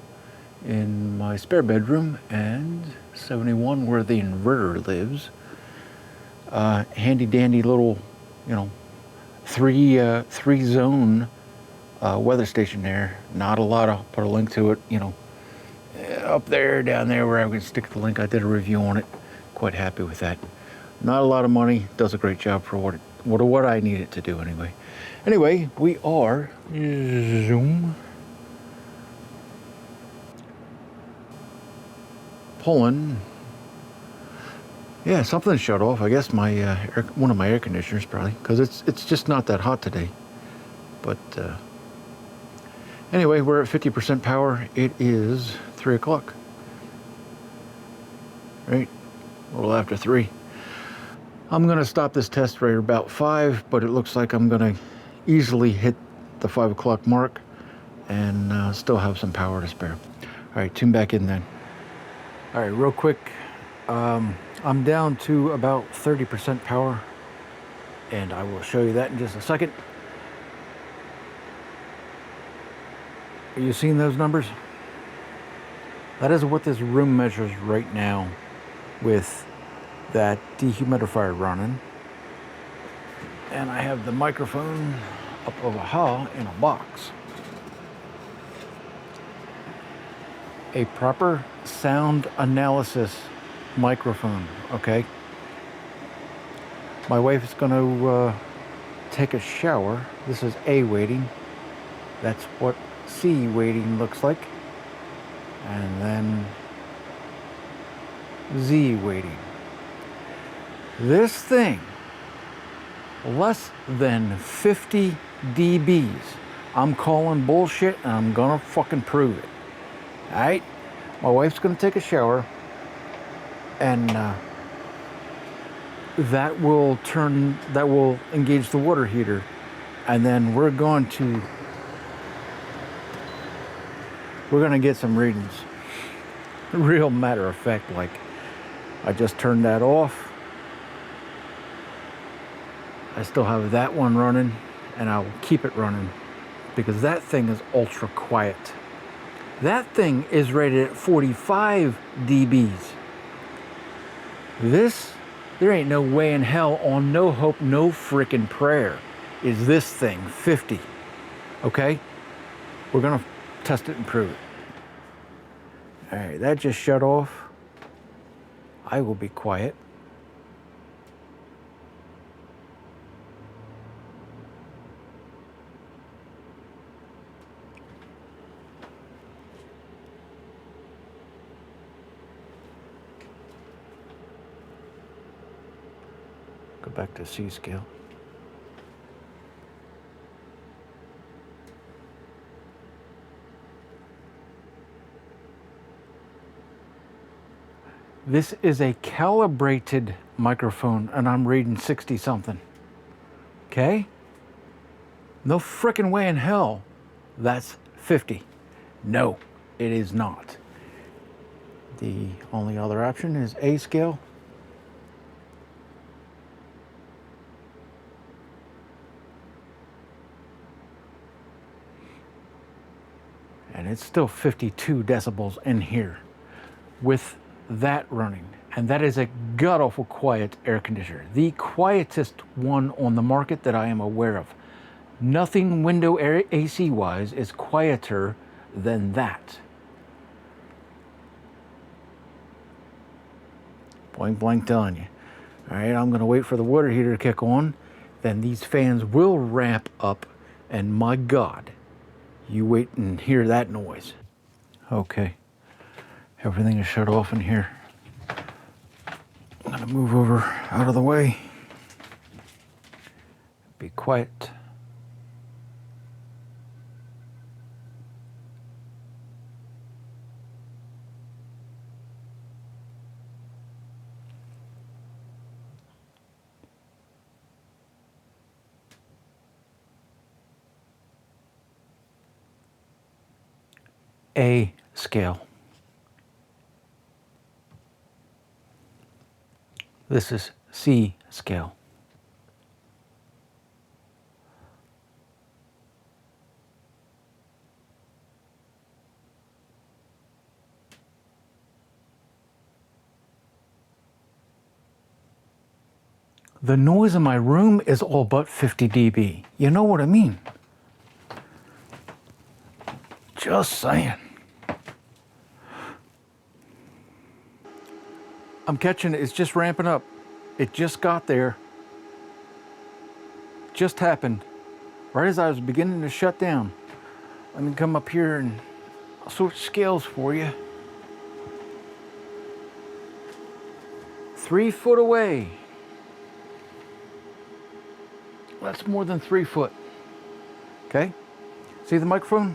in my spare bedroom, and 71 where the inverter lives. Handy dandy little, you know, three zone weather station there. Not a lot. I'll put a link to it, you know, up there, down there, where I can stick the link. I did a review on it. Quite happy with that. Not a lot of money. Does a great job for what I need it to do anyway. Anyway, we are zoom pulling. Yeah, something shut off. I guess my one of my air conditioners probably, because it's just not that hot today. But anyway, we're at 50% power. It is 3 o'clock. Right, a little after 3. I'm gonna stop this test right about 5, but it looks like I'm gonna easily hit the 5 o'clock mark and still have some power to spare. All right, tune back in then. All right, real quick. I'm down to about 30% power, and I will show you that in just a second. Are you seeing those numbers? That is what this room measures right now with that dehumidifier running. And I have the microphone up over in a box. A proper sound analysis microphone, okay? My wife is going to take a shower. This is A waiting. That's what C waiting looks like. And then Z waiting. This thing, less than 50 dBs. I'm calling bullshit, and I'm gonna fucking prove it. All right? My wife's gonna take a shower, and that will engage the water heater, and then we're gonna get some readings. Real matter of fact, like, I just turned that off. I still have that one running, and I'll keep it running because that thing is ultra quiet. That thing is rated at 45 dBs. This There ain't no way in hell, on no hope, no frickin' prayer, is this thing 50. Okay? We're gonna test it and prove it. All right, that just shut off. I will be quiet. Go back to C scale. This is a calibrated microphone and I'm reading 60 something. Okay? No frickin' way in hell that's 50. No, it is not. The only other option is A scale. And it's still 52 decibels in here with that running. And that is a god-awful quiet air conditioner. The quietest one on the market that I am aware of. Nothing window air AC-wise is quieter than that. Point blank telling you. All right, I'm gonna wait for the water heater to kick on. Then these fans will ramp up, and my God, you wait and hear that noise. Okay, everything is shut off in here. I'm gonna move over out of the way. Be quiet. A scale. This is C scale. The noise in my room is all but 50 dB. You know what I mean? Just saying. I'm catching it. It's just ramping up. It just got there. Just happened. Right as I was beginning to shut down. Let me come up here and I'll switch scales for you. 3 foot away. That's more than 3 foot. Okay? See the microphone?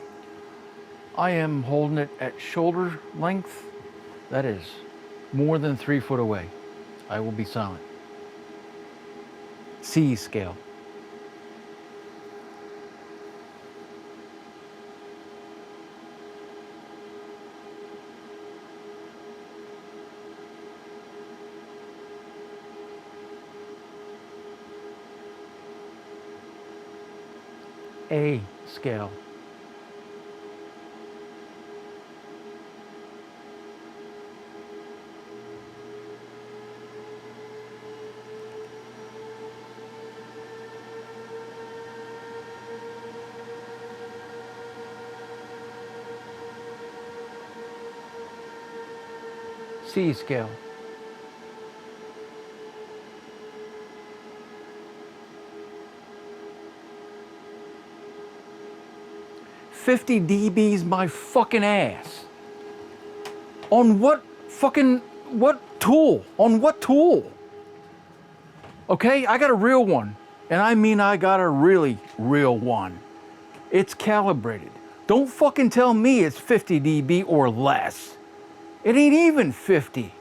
I am holding it at shoulder length. That is more than 3 foot away. I will be silent. C scale. A scale. C scale. $50 dBs my fucking ass. On what fucking, what tool? On what tool? Okay, I got a real one. And I mean I got a really real one. It's calibrated. Don't fucking tell me it's 50 dB or less. It ain't even 50.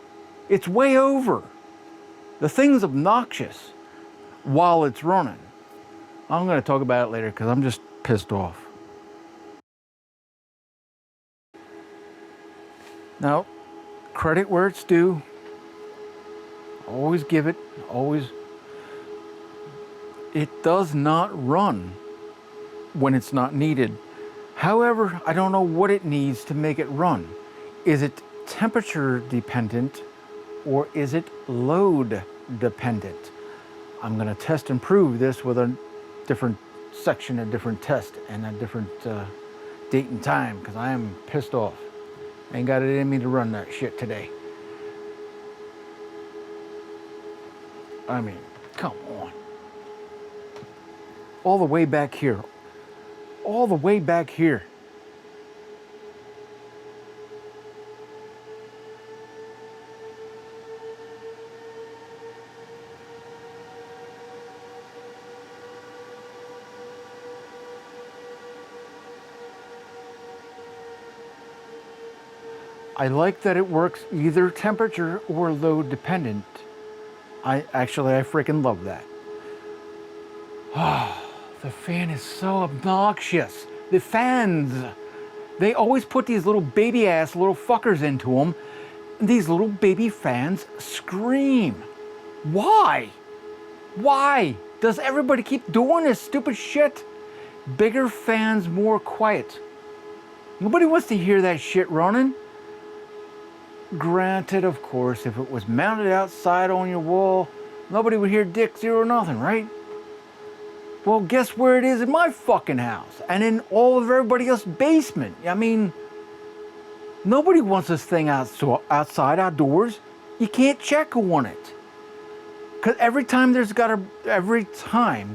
It's way over. The thing's obnoxious while it's running. I'm gonna talk about it later because I'm just pissed off. Now, credit where it's due. Always give it, always. It does not run when it's not needed. However, I don't know what it needs to make it run. Is it temperature dependent or is it load dependent. I'm going to test and prove this with a different section, a different test, and a different date and time, because I am pissed off. I ain't got it in me to run that shit today. I mean, come on. All the way back here. All the way back here. I like that it works either temperature or load dependent. I freaking love that. Oh, the fan is so obnoxious. The fans, they always put these little baby ass little fuckers into them. These little baby fans scream. Why? Why does everybody keep doing this stupid shit? Bigger fans, more quiet. Nobody wants to hear that shit running. Granted, of course, if it was mounted outside on your wall, nobody would hear dick zero nothing, right? Well, guess where it is in my fucking house and in all of everybody else's basement. I mean, nobody wants this thing outside, outdoors. You can't check on it. Because every time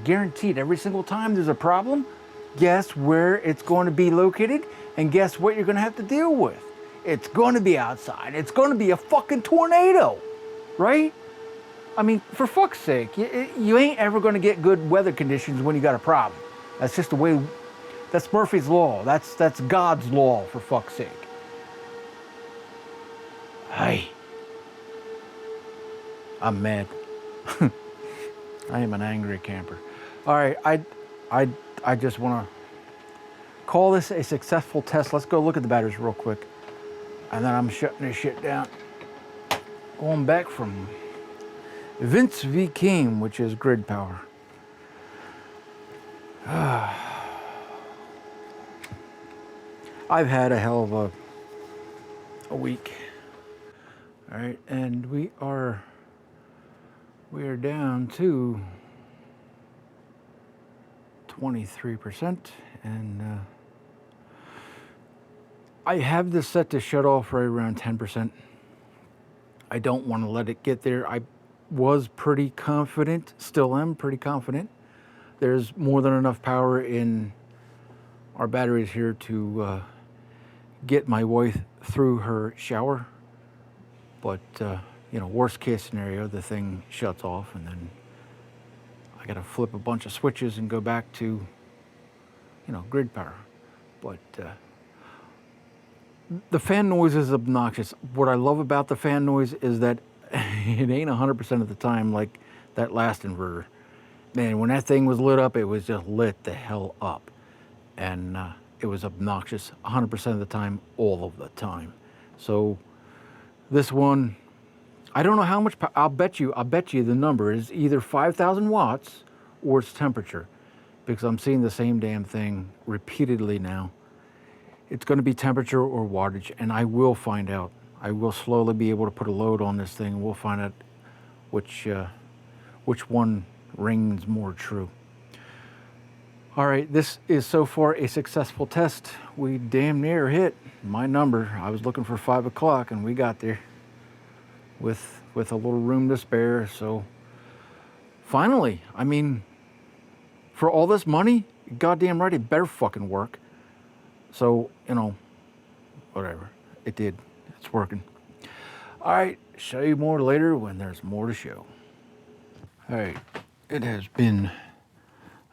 guaranteed, every single time there's a problem, guess where it's going to be located, and guess what you're going to have to deal with. It's going to be outside. It's going to be a fucking tornado, right? I mean, for fuck's sake, you ain't ever going to get good weather conditions when you got a problem. That's just the way, that's Murphy's Law. That's God's law, for fuck's sake. Hey, I'm mad. I am an angry camper. All right, I just want to call this a successful test. Let's go look at the batteries real quick. And then I'm shutting this shit down. Going back from Vince V. King, which is grid power. I've had a hell of a week. All right, and we are down to 23%, and I have this set to shut off right around 10%. I don't want to let it get there. I was pretty confident, still am pretty confident. There's more than enough power in our batteries here to get my wife through her shower. But, you know, worst case scenario, the thing shuts off, and then I got to flip a bunch of switches and go back to, you know, grid power. But the fan noise is obnoxious. What I love about the fan noise is that it ain't 100% of the time like that last inverter. Man, when that thing was lit up, it was just lit the hell up. And it was obnoxious 100% of the time, all of the time. So this one, I don't know how much power. I'll bet you the number is either 5,000 watts or it's temperature, because I'm seeing the same damn thing repeatedly now. It's going to be temperature or wattage, and I will find out. I will slowly be able to put a load on this thing, and we'll find out which one rings more true. All right, this is so far a successful test. We damn near hit my number. I was looking for 5 o'clock, and we got there with a little room to spare. So finally, I mean, for all this money, goddamn right, it better fucking work. So, you know, whatever. It did. It's working. All right, show you more later when there's more to show. All right, it has been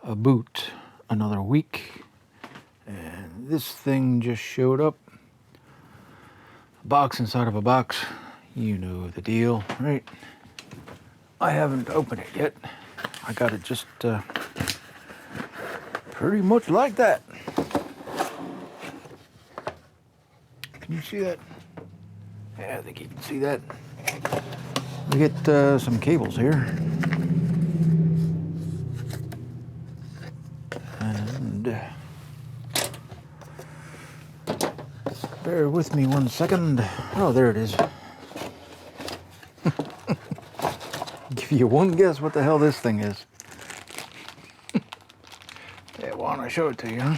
about another week, and this thing just showed up. A box inside of a box. You know the deal, right? I haven't opened it yet. I got it just pretty much like that. Can you see that? Yeah, I think you can see that. We get some cables here. And bear with me 1 second. Oh, there it is. if you won't guess what the hell this thing is. I want to show it to you, huh?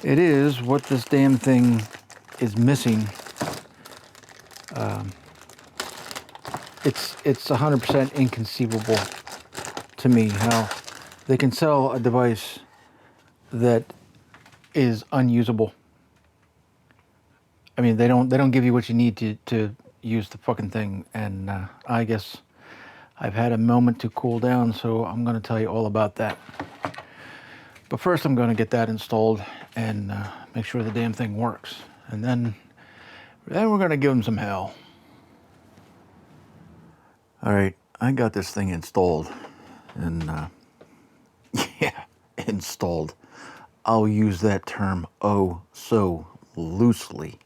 It is what this damn thing is missing. It's 100% inconceivable to me how they can sell a device that is unusable. I mean, they don't give you what you need to use the fucking thing, and I guess I've had a moment to cool down, so I'm going to tell you all about that. But first, I'm going to get that installed and make sure the damn thing works, and then we're going to give them some hell. All right, I got this thing installed, and yeah, installed. I'll use that term oh so loosely.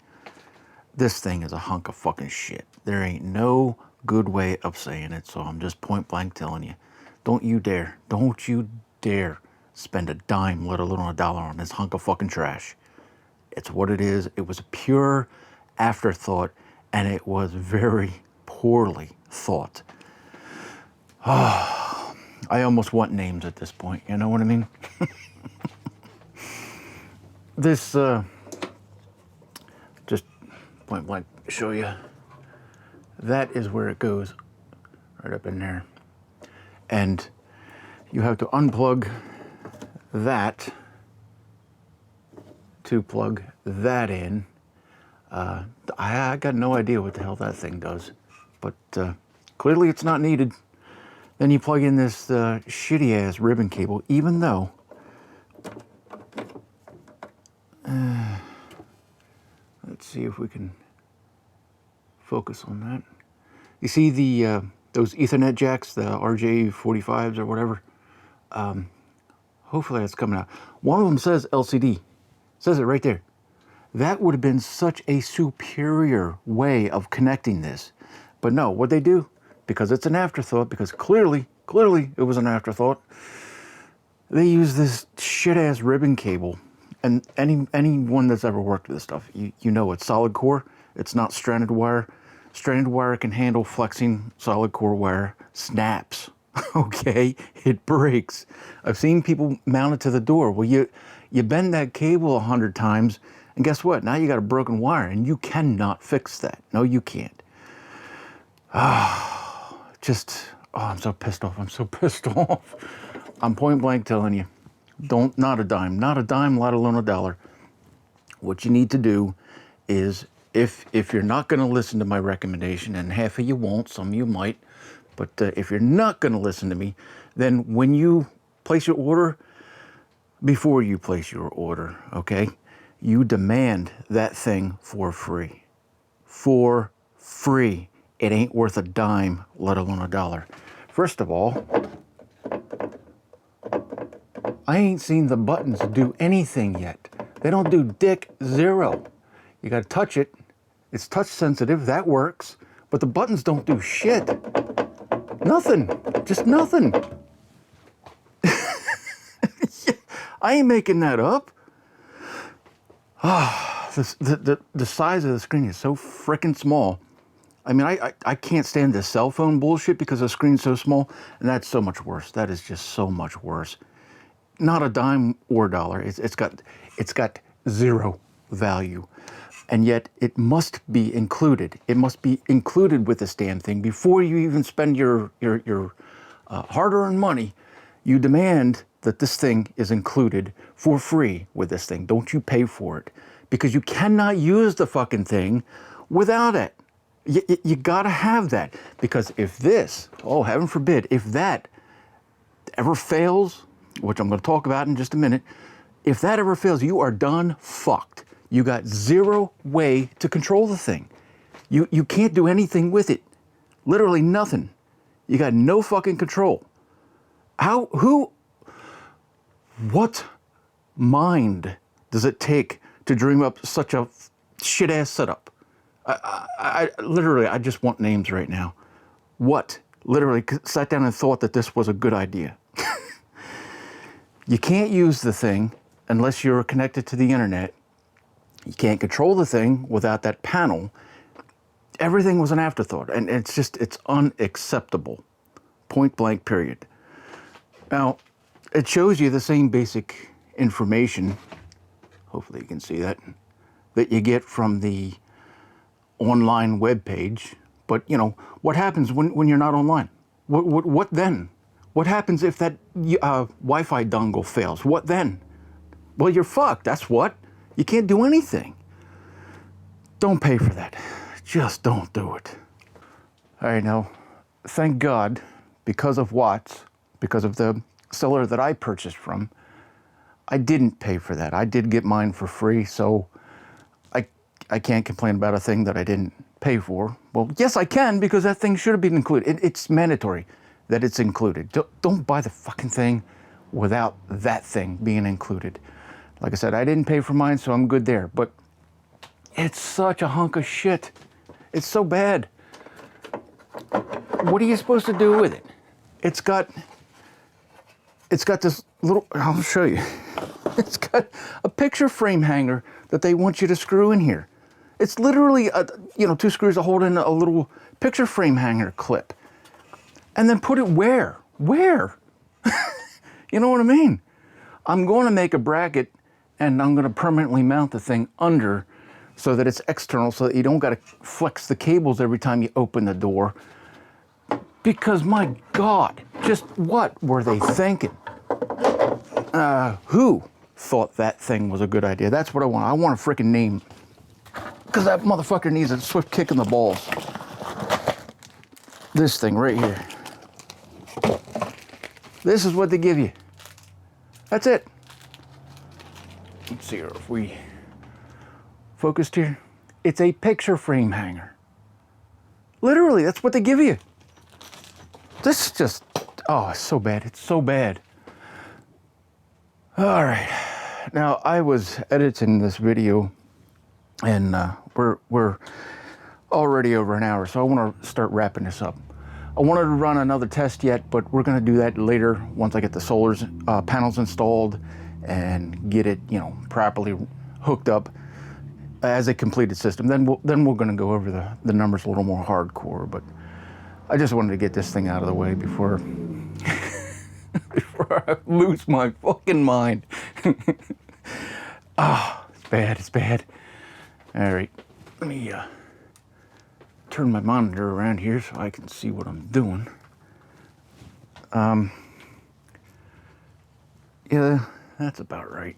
This thing is a hunk of fucking shit. There ain't no good way of saying it, so I'm just point blank telling you. Don't you dare spend a dime, let alone $1 on this hunk of fucking trash. It's what it is. It was a pure afterthought, and it was very poorly thought. Oh, I almost want names at this point, you know what I mean? This, just point blank show you, that is where it goes, right up in there. And you have to unplug that to plug that in. I got no idea what the hell that thing does, but clearly it's not needed. Then you plug in this shitty ass ribbon cable, even though let's see if we can focus on that. You see the those Ethernet jacks, the RJ45s or whatever. Hopefully that's coming out. One of them says LCD. It says it right there. That would have been such a superior way of connecting this. But no, what they do, because it's an afterthought, because clearly it was an afterthought, they use this shit-ass ribbon cable. And anyone that's ever worked with this stuff, you know it's solid core. It's not stranded wire. Stranded wire can handle flexing. Solid core wire snaps. Okay, it breaks. I've seen people mount it to the door. Well, you bend that cable 100 times, and guess what? Now you got a broken wire, and you cannot fix that. No, you can't. I'm so pissed off. I'm so pissed off. I'm point blank telling you, not a dime, let alone $1. What you need to do is, if you're not going to listen to my recommendation, and half of you won't, some of you might, but if you're not going to listen to me, then when you place your order, before you place your order, okay, you demand that thing for free. For free. It ain't worth a dime, let alone $1. First of all, I ain't seen the buttons do anything yet. They don't do dick zero. You gotta touch it. It's touch sensitive, that works. But the buttons don't do shit. Nothing, just nothing. I ain't making that up. The size of the screen is so freaking small. I mean, I can't stand this cell phone bullshit because the screen's so small, and that's so much worse. That is just so much worse. Not a dime or $1. It's got zero value, and yet it must be included. It must be included with this damn thing before you even spend your hard-earned money. You demand that this thing is included for free with this thing. Don't you pay for it, because you cannot use the fucking thing without it. You gotta have that, because if this, oh heaven forbid, if that ever fails, which I'm gonna talk about in just a minute, if that ever fails, you are done fucked. You got zero way to control the thing. You can't do anything with it. Literally nothing. You got no fucking control. What mind does it take to dream up such a shit-ass setup? I literally, I just want names right now. What literally sat down and thought that this was a good idea? You can't use the thing unless you're connected to the internet. You can't control the thing without that panel. everything was an afterthought, and it's unacceptable. Point blank, period. Now, it shows you the same basic information, hopefully you can see that you get from the online web page. But, you know, what happens when you're not online? What then? What happens if that Wi-Fi dongle fails? What then? Well, you're fucked, that's what. You can't do anything. Don't pay for that. Just don't do it. All right, now, thank God, because of Watts, because of the seller that I purchased from, I didn't pay for that. I did get mine for free, so I can't complain about a thing that I didn't pay for. Well, yes, I can, because that thing should have been included. It's mandatory that it's included. Don't buy the fucking thing without that thing being included. Like I said, I didn't pay for mine, so I'm good there. But it's such a hunk of shit. It's so bad. What are you supposed to do with it? It's got this little, I'll show you. It's got a picture frame hanger that they want you to screw in here. It's literally, two screws to hold in a little picture frame hanger clip. And then put it where? Where? You know what I mean? I'm going to make a bracket, and I'm going to permanently mount the thing under so that it's external, so that you don't got to flex the cables every time you open the door. Because, my God, just what were they thinking? Who thought that thing was a good idea? That's what I want. I want a freaking name. Because that motherfucker needs a swift kick in the balls. This thing right here. This is what they give you. That's it. Let's see if we focused here. It's a picture frame hanger. Literally, that's what they give you. This is just, oh, it's so bad. It's so bad. All right. Now, I was editing this video, and we're already over an hour, so I want to start wrapping this up. I wanted to run another test yet, but we're going to do that later once I get the panels installed and get it, properly hooked up as a completed system. Then we're going to go over the numbers a little more hardcore. But I just wanted to get this thing out of the way before before I lose my fucking mind. It's bad. It's bad. All right, let me turn my monitor around here so I can see what I'm doing. Yeah, that's about right.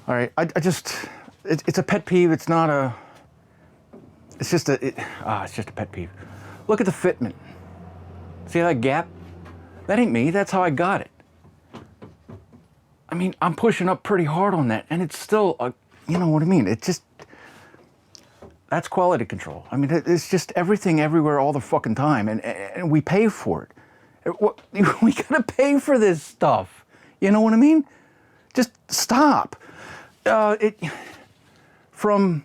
All right, I just, it's a pet peeve. It's not a, it's just a pet peeve. Look at the fitment. See that gap? That ain't me, that's how I got it. I mean, I'm pushing up pretty hard on that, and it's still, you know what I mean? It's just, that's quality control. I mean, it's just everything, everywhere, all the fucking time, and we pay for it. We gotta pay for this stuff. You know what I mean? Just stop. From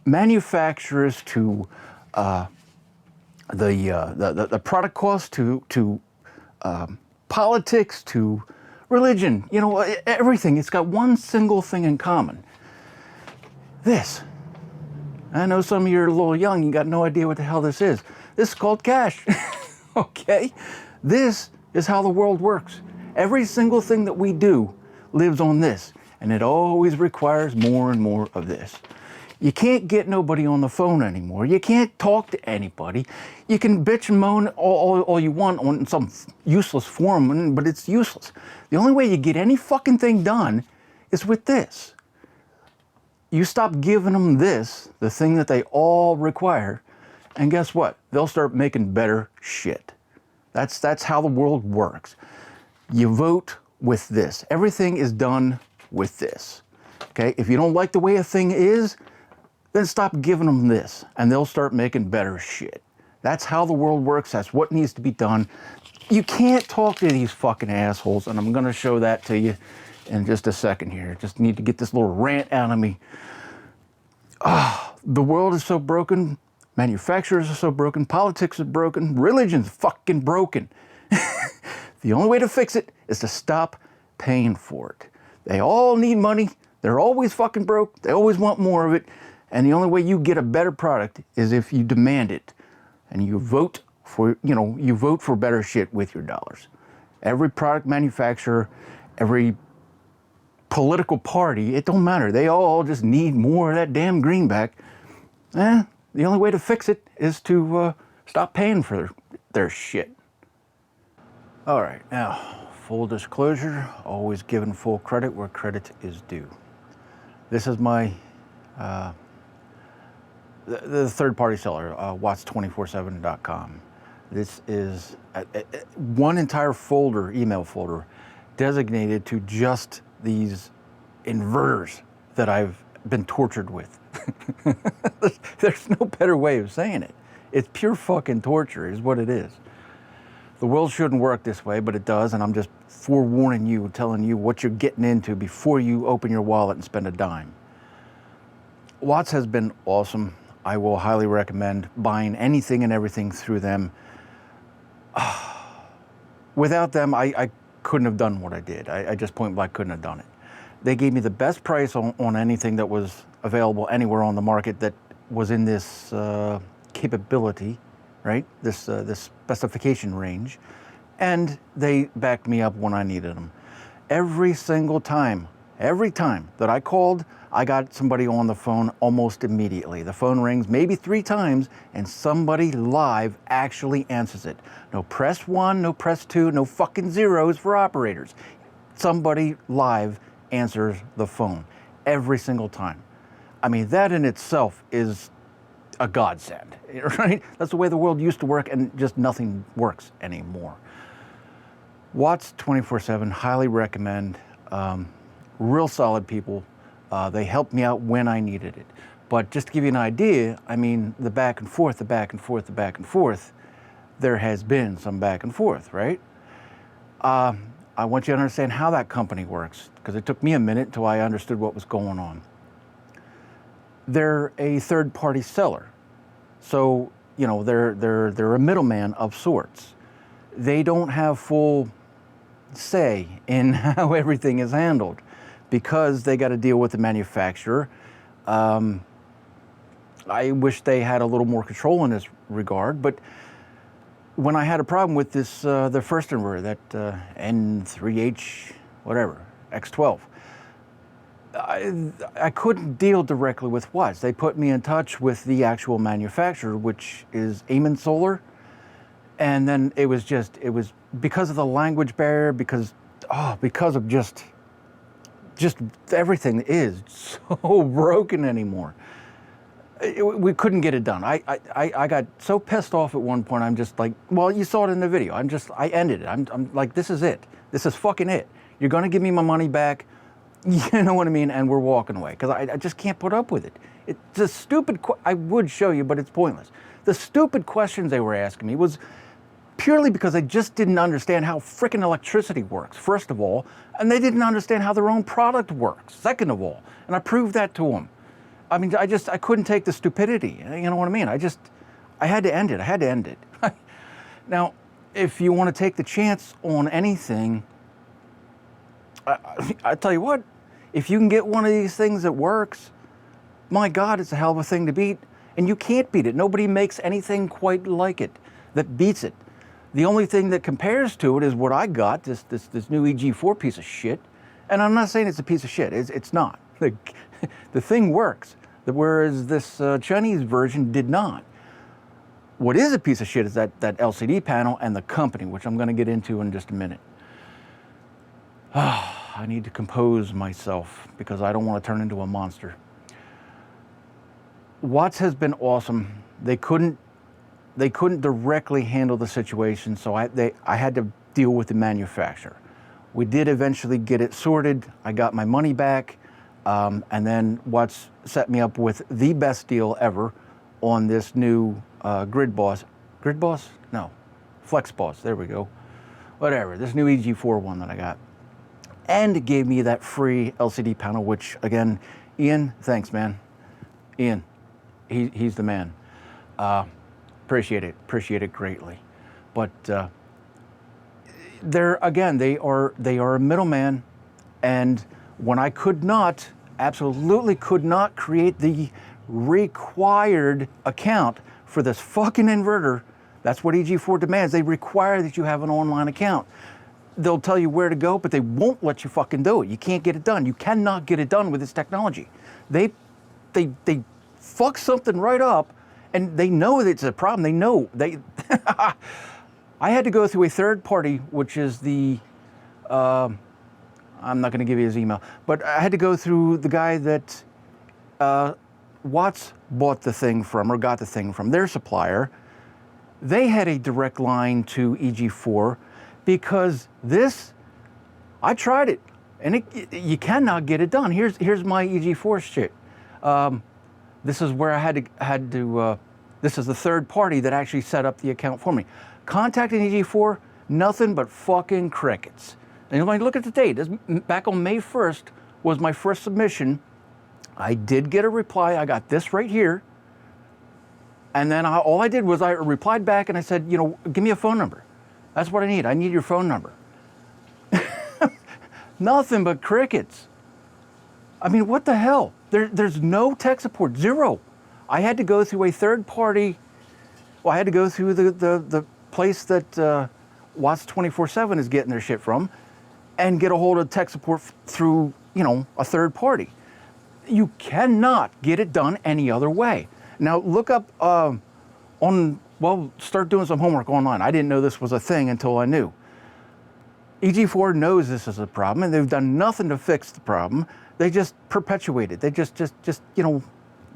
manufacturers to the product cost to politics to religion, everything. It's got one single thing in common. This. I know some of you are a little young, you got no idea what the hell this is. This is called cash. Okay? This is how the world works. Every single thing that we do lives on this, and it always requires more and more of this. You can't get nobody on the phone anymore. You can't talk to anybody. You can bitch and moan all you want on some useless forum, but it's useless. The only way you get any fucking thing done is with this. You stop giving them this, the thing that they all require, and guess what? They'll start making better shit. That's how the world works. You vote with this. Everything is done with this. Okay? If you don't like the way a thing is, then stop giving them this, and they'll start making better shit. That's how the world works. That's what needs to be done. You can't talk to these fucking assholes, and I'm going to show that to you in just a second here. Just need to get this little rant out of me. The world is so broken. Manufacturers are so broken. Politics is broken. Religion's fucking broken. The only way to fix it is to stop paying for it. They all need money. They're always fucking broke. They always want more of it. And the only way you get a better product is if you demand it and you vote for, you vote for better shit with your dollars. Every product manufacturer, every political party, it don't matter. They all just need more of that damn greenback. The only way to fix it is to stop paying for their shit. All right, now, full disclosure, always giving full credit where credit is due. This is my the third-party seller, watts247.com. This is one entire folder, email folder, designated to just these inverters that I've been tortured with. There's no better way of saying it. It's pure fucking torture is what it is. The world shouldn't work this way, but it does, and I'm just forewarning you, telling you what you're getting into before you open your wallet and spend a dime. Watts has been awesome. I will highly recommend buying anything and everything through them. Without them, I couldn't have done what I did. I just point blank couldn't have done it. They gave me the best price on anything that was available anywhere on the market that was in this capability, right? This specification range. And they backed me up when I needed them. Every single time, every time that I called, I got somebody on the phone almost immediately. The phone rings maybe 3 times and somebody live actually answers it. No press 1, no press 2, no fucking zeros for operators. Somebody live answers the phone every single time. I mean, that in itself is a godsend, right? That's the way the world used to work, and just nothing works anymore. Watts 24/7, highly recommend. Real solid people. They helped me out when I needed it. But just to give you an idea, I mean, the back and forth, there has been some back and forth, right? I want you to understand how that company works, because it took me a minute until I understood what was going on. They're a third-party seller. So, they're a middleman of sorts. They don't have full say in how everything is handled, because they got to deal with the manufacturer. I wish they had a little more control in this regard, but when I had a problem with this, the first inverter, that N3H-X12, I couldn't deal directly with Watts. They put me in touch with the actual manufacturer, which is Amensolar, and then it was because of the language barrier, because of just everything is so broken anymore. We couldn't get it done. I got so pissed off at one point. I'm just like, well, you saw it in the video. I ended it. I'm like, this is it. This is fucking it. You're gonna give me my money back. You know what I mean? And we're walking away, because I just can't put up with it. It's a stupid. I would show you, but it's pointless. The stupid questions they were asking me was purely because they just didn't understand how frickin' electricity works, first of all, and they didn't understand how their own product works, second of all. And I proved that to them. I mean, I couldn't take the stupidity. You know what I mean? I had to end it. I had to end it. Now, if you want to take the chance on anything, I tell you what, if you can get one of these things that works, my God, it's a hell of a thing to beat. And you can't beat it. Nobody makes anything quite like it that beats it. The only thing that compares to it is what I got, this new EG4 piece of shit. And I'm not saying it's a piece of shit. It's not. The thing works, whereas this Chinese version did not. What is a piece of shit is that LCD panel and the company, which I'm going to get into in just a minute. I need to compose myself because I don't want to turn into a monster. Watts has been awesome. They couldn't directly handle the situation, so I had to deal with the manufacturer. We did eventually get it sorted. I got my money back, and then Watts set me up with the best deal ever on this new FlexBoss, there we go. Whatever, this new EG4 one that I got. And it gave me that free LCD panel, which again, Ian, thanks, man. Ian, he's the man. Appreciate it greatly. But they are a middleman, and when I absolutely could not create the required account for this fucking inverter. That's what EG4 demands. They require that you have an online account. They'll tell you where to go, but they won't let you fucking do it. You can't get it done. You cannot get it done with this technology. They fuck something right up, and they know that it's a problem. They know. I had to go through a third party, which is the, I'm not going to give you his email, but I had to go through the guy that Watts bought the thing from, or got the thing from, their supplier. They had a direct line to EG4 because this, I tried it, and you cannot get it done. Here's my EG4 shit. This is where I had to this is the third party that actually set up the account for me. Contacting EG4, nothing but fucking crickets. And you're going to look at the date. This, back on May 1st was my first submission. I did get a reply. I got this right here. And then all I did was I replied back and I said, you know, give me a phone number. That's what I need. I need your phone number. Nothing but crickets. I mean, what the hell? There's no tech support, zero. I had to go through a third party. Well, I had to go through the place that Watts 24/7 is getting their shit from, and get a hold of tech support through, you know, a third party. You cannot get it done any other way. Now look up start doing some homework online. I didn't know this was a thing until I knew. EG4 knows this is a problem, and they've done nothing to fix the problem. They just perpetuate it. They just you know,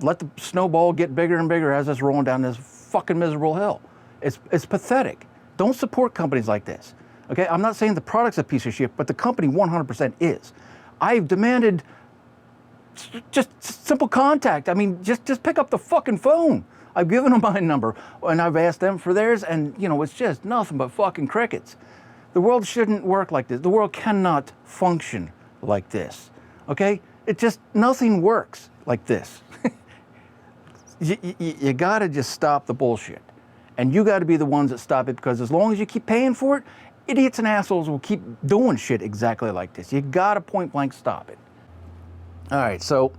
let the snowball get bigger and bigger as it's rolling down this fucking miserable hill. It's pathetic. Don't support companies like this. Okay, I'm not saying the product's a piece of shit, but the company 100% is. I've demanded just simple contact. I mean, just pick up the fucking phone. I've given them my number, and I've asked them for theirs, and you know, it's just nothing but fucking crickets. The world shouldn't work like this. The world cannot function like this. Okay? Nothing works like this. You gotta just stop the bullshit. And you gotta be the ones that stop it, because as long as you keep paying for it, idiots and assholes will keep doing shit exactly like this. You gotta point blank stop it. All right, so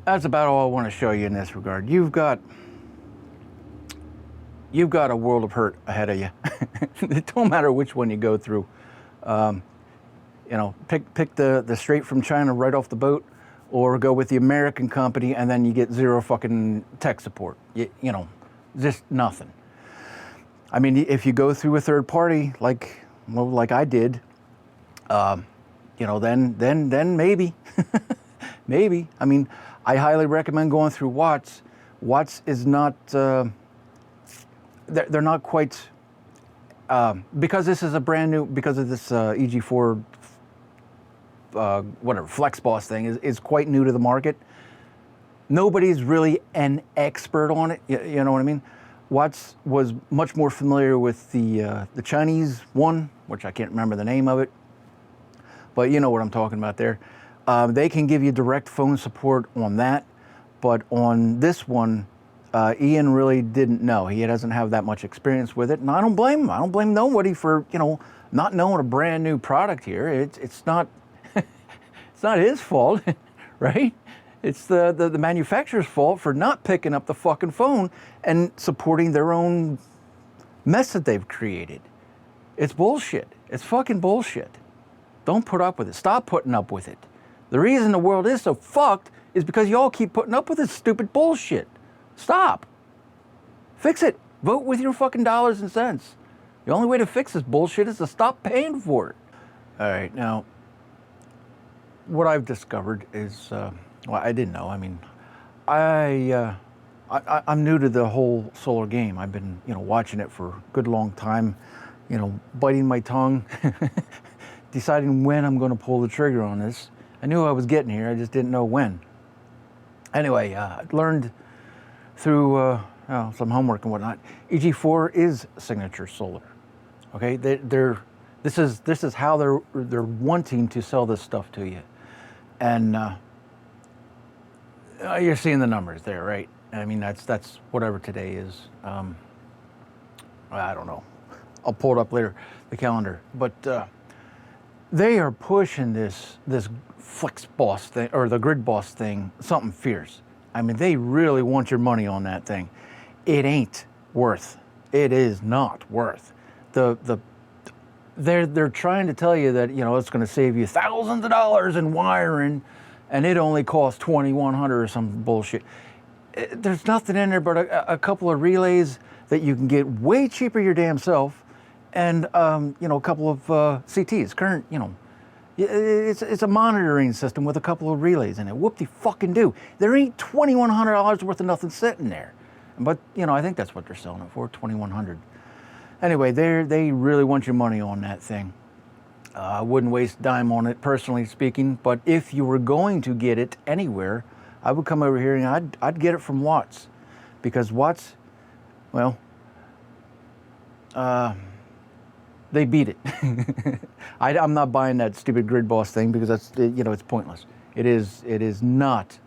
that's about all I want to show you in this regard. You've got a world of hurt ahead of you. It don't matter which one you go through. You know, pick the straight from China right off the boat, or go with the American company, and then you get zero fucking tech support. You know, just nothing. I mean, if you go through a third party like I did, you know, then maybe, maybe. I mean, I highly recommend going through Watts. Watts is not, they're not quite, because this is a brand new, because of this EG4, whatever, FlexBoss thing is quite new to the market. Nobody's really an expert on it, you know what I mean? Watts was much more familiar with the Chinese one, which I can't remember the name of it, but you know what I'm talking about there. They can give you direct phone support on that, but on this one, Ian really didn't know. He doesn't have that much experience with it, and I don't blame him. I don't blame nobody for, you know, not knowing a brand new product here. It's not it's not his fault, right? It's the manufacturer's fault for not picking up the fucking phone and supporting their own mess that they've created. It's bullshit. It's fucking bullshit. Don't put up with it. Stop putting up with it. The reason the world is so fucked is because y'all keep putting up with this stupid bullshit. Stop. Fix it. Vote with your fucking dollars and cents. The only way to fix this bullshit is to stop paying for it. All right, now, what I've discovered is, well, I didn't know. I mean, I'm new to the whole solar game. I've been, you know, watching it for a good long time, you know, biting my tongue, deciding when I'm going to pull the trigger on this. I knew I was getting here, I just didn't know when. Anyway, I learned through some homework and whatnot, EG4 is signature solar. Okay, this is how they're wanting to sell this stuff to you, and you're seeing the numbers there, right? I mean, that's whatever today is. I don't know. I'll pull it up later, the calendar, but they are pushing this FlexBoss thing, or the GridBoss thing, something fierce. I mean, they really want your money on that thing. It ain't worth. It is not worth. They're trying to tell you that, you know, it's going to save you thousands of dollars in wiring, and it only costs $2,100 or some bullshit. There's nothing in there but a couple of relays that you can get way cheaper your damn self, and you know, a couple of CTs, current, you know, it's a monitoring system with a couple of relays in it. Whoop-de-fucking-do. There ain't $2,100 worth of nothing sitting there. But, you know, I think that's what they're selling it for, $2,100. Anyway, they really want your money on that thing. I wouldn't waste a dime on it, personally speaking, but if you were going to get it anywhere, I would come over here and I'd get it from Watts, because Watts, well, they beat it. I'm not buying that stupid Grid Boss thing, because that's, you know, it's pointless. It is not.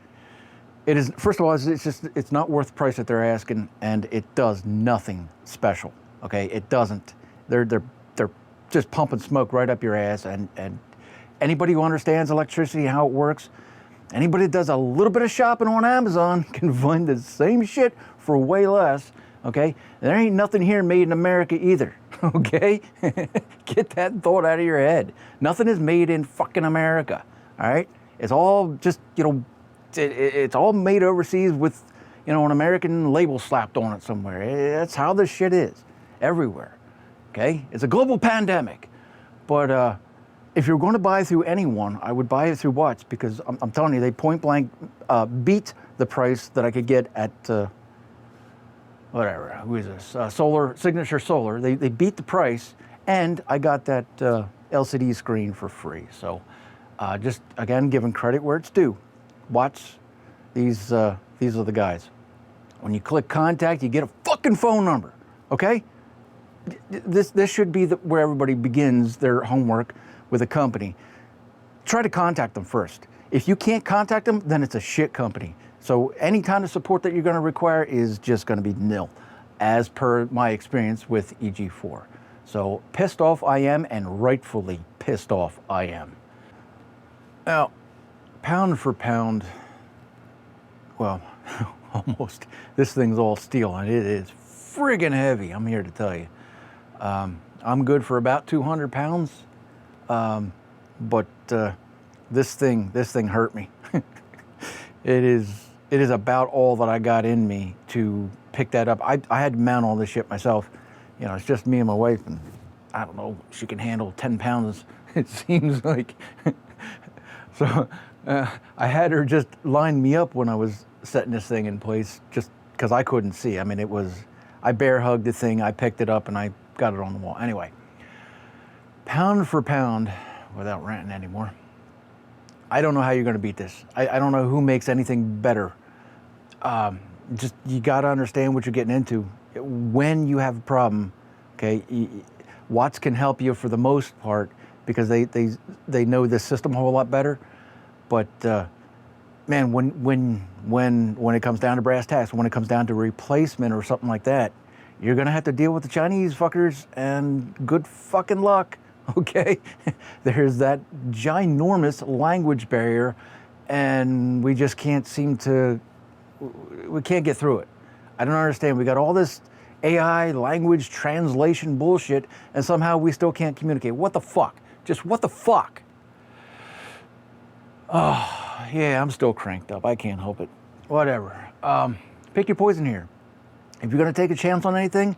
It is, first of all, it's not worth the price that they're asking, and it does nothing special. Okay, it doesn't. They're just pumping smoke right up your ass, and anybody who understands electricity, how it works, anybody that does a little bit of shopping on Amazon can find the same shit for way less. Okay, there ain't nothing here made in America either. Okay, get that thought out of your head. Nothing is made in fucking America. All right, it's all just, you know, it's all made overseas with, you know, an American label slapped on it somewhere. That's how this shit is everywhere. Okay, it's a global pandemic. But if you're going to buy through anyone, I would buy it through Watts, because I'm telling you, they point blank beat the price that I could get at whatever, who is this? Signature Solar. They beat the price, and I got that LCD screen for free. So just, again, giving credit where it's due. Watts, these are the guys. When you click contact, you get a fucking phone number, okay? This should be where everybody begins their homework with a company. Try to contact them first. If you can't contact them, then it's a shit company. So any kind of support that you're going to require is just going to be nil, as per my experience with EG4. So pissed off I am, and rightfully pissed off I am. Now, pound for pound, well, almost, this thing's all steel, and it is friggin' heavy, I'm here to tell you. I'm good for about 200 pounds, but this thing hurt me. It is about all that I got in me to pick that up. I had to mount all this shit myself. You know, it's just me and my wife, and I don't know, she can handle 10 pounds, it seems like. So I had her just line me up when I was setting this thing in place, just because I couldn't see. I mean, I bear hugged the thing, I picked it up, and I got it on the wall. Anyway, pound for pound, without ranting anymore, I don't know how you're going to beat this. I don't know who makes anything better. Just, you got to understand what you're getting into. When you have a problem, okay, Watts can help you for the most part, because they know this system a whole lot better. But man, when it comes down to brass tacks, when it comes down to replacement or something like that, you're gonna have to deal with the Chinese fuckers, and good fucking luck. Okay, there's that ginormous language barrier, and we just can't we can't get through it. I don't understand. We got all this AI language translation bullshit, and somehow we still can't communicate. What the fuck? Just what the fuck? Oh, yeah, I'm still cranked up. I can't help it. Whatever. Pick your poison here. If you're going to take a chance on anything,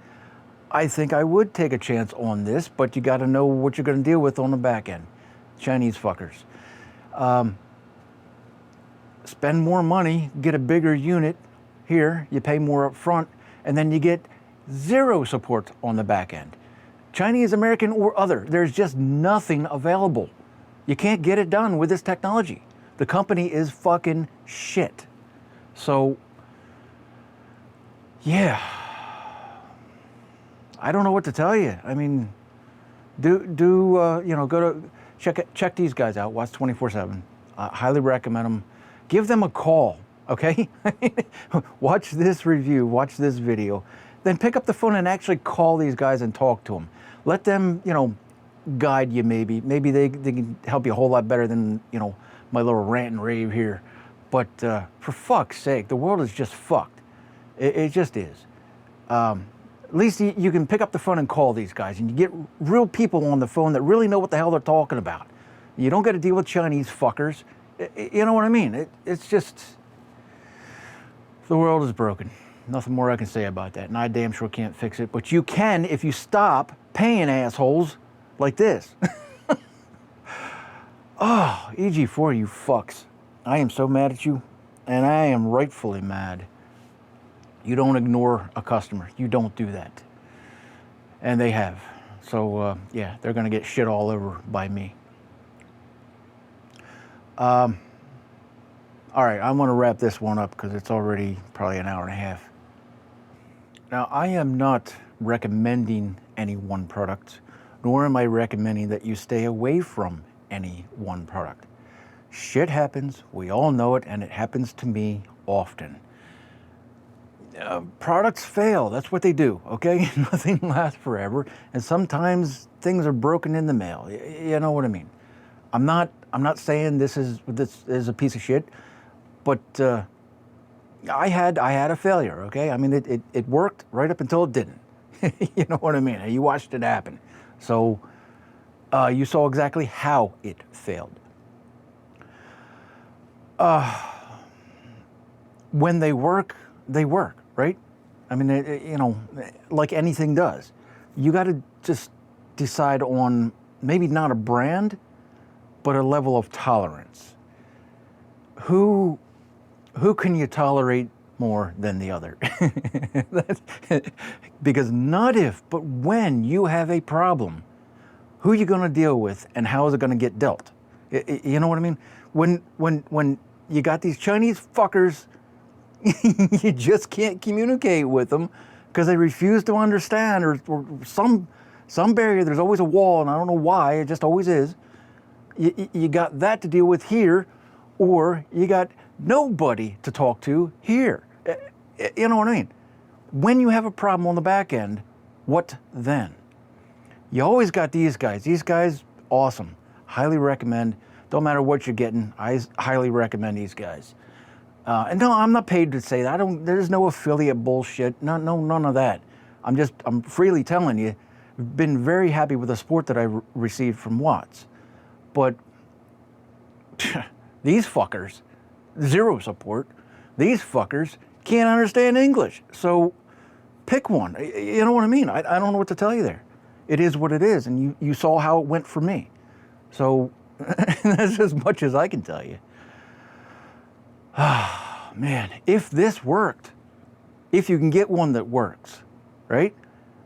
I think I would take a chance on this, but you got to know what you're going to deal with on the back end. Chinese fuckers. Spend more money, get a bigger unit here, you pay more up front, and then you get zero support on the back end. Chinese, American, or other, there's just nothing available. You can't get it done with this technology. The company is fucking shit. So, yeah, I don't know what to tell you. I mean, you know, go to check these guys out. Watts 24/7. Highly recommend them. Give them a call. Okay, watch this review. Watch this video. Then pick up the phone and actually call these guys and talk to them. Let them, you know, guide you. Maybe they can help you a whole lot better than, you know, my little rant and rave here. But for fuck's sake, the world is just fucked. It just is. At least you can pick up the phone and call these guys, and you get real people on the phone that really know what the hell they're talking about. You don't got to deal with Chinese fuckers. You know what I mean? It's just, the world is broken. Nothing more I can say about that, and I damn sure can't fix it. But you can if you stop paying assholes like this. Oh, EG4, you fucks. I am so mad at you, and I am rightfully mad. You don't ignore a customer. You don't do that. And they have. So, yeah, they're going to get shit all over by me. All right, I'm going to wrap this one up because it's already probably an hour and a half. Now, I am not recommending any one product, nor am I recommending that you stay away from any one product. Shit happens, we all know it, and it happens to me often. Products fail, that's what they do, okay? Nothing lasts forever, and sometimes things are broken in the mail. You know what I mean? I'm not saying this is a piece of shit, but I had a failure, okay? I mean, it worked right up until it didn't. You know what I mean? You watched it happen. So you saw exactly how it failed. When they work, right? I mean, you know, like anything does. You got to just decide on maybe not a brand, but a level of tolerance. Who can you tolerate more than the other? Because not if, but when you have a problem, who are you going to deal with, and how is it going to get dealt? You know what I mean? When you got these Chinese fuckers, you just can't communicate with them because they refuse to understand, or some barrier. There's always a wall, and I don't know why. It just always is. You got that to deal with here, or you got nobody to talk to here. You know what I mean? When you have a problem on the back end, what then? You always got these guys. These guys, awesome. Highly recommend. Don't matter what you're getting, I highly recommend these guys. And no, I'm not paid to say that. There's no affiliate bullshit. No, none of that. I'm freely telling you, I've been very happy with the support that I received from Watts. But these fuckers, zero support. These fuckers can't understand English. So pick one. You know what I mean? I don't know what to tell you there. It is what it is, and you saw how it went for me. So that's as much as I can tell you. Ah, man, if this worked, if you can get one that works, right?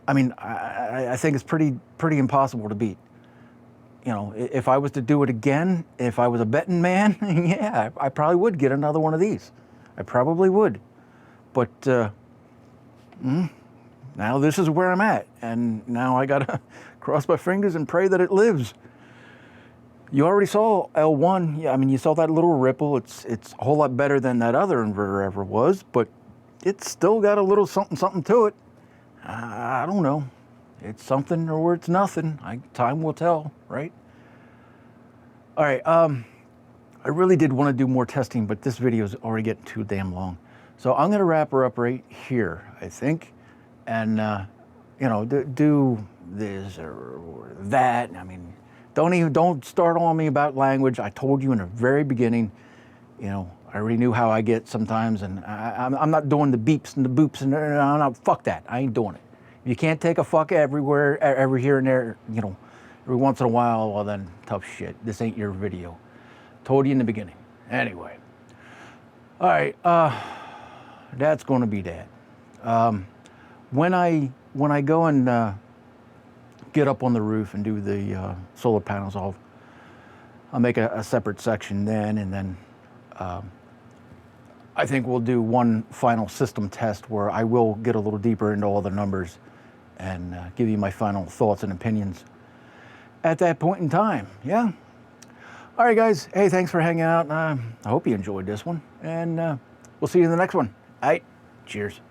I mean, I think it's pretty impossible to beat. You know, if I was to do it again, if I was a betting man, yeah, I probably would get another one of these. I probably would. But now this is where I'm at, and now I gotta cross my fingers and pray that it lives. You already saw L1. Yeah, I mean, you saw that little ripple. It's a whole lot better than that other inverter ever was, but it's still got a little something to it. I don't know. It's something or it's nothing. Time will tell, right? All right. I really did want to do more testing, but this video is already getting too damn long. So I'm going to wrap her up right here, I think, and you know, do this or that. I mean, don't start on me about language. I told you in the very beginning. You know, I already knew how I get sometimes, and I'm not doing the beeps and the boops and fuck that. I ain't doing it. If you can't take a fuck everywhere, every here and there, you know, every once in a while, well then, tough shit. This ain't your video. Told you in the beginning. Anyway. All right, that's going to be that. When I go and get up on the roof and do the solar panels, I'll make a separate section then, and then I think we'll do one final system test where I will get a little deeper into all the numbers and give you my final thoughts and opinions at that point in time. Yeah. All right, guys. Hey, thanks for hanging out. I hope you enjoyed this one, and we'll see you in the next one. All right. Cheers.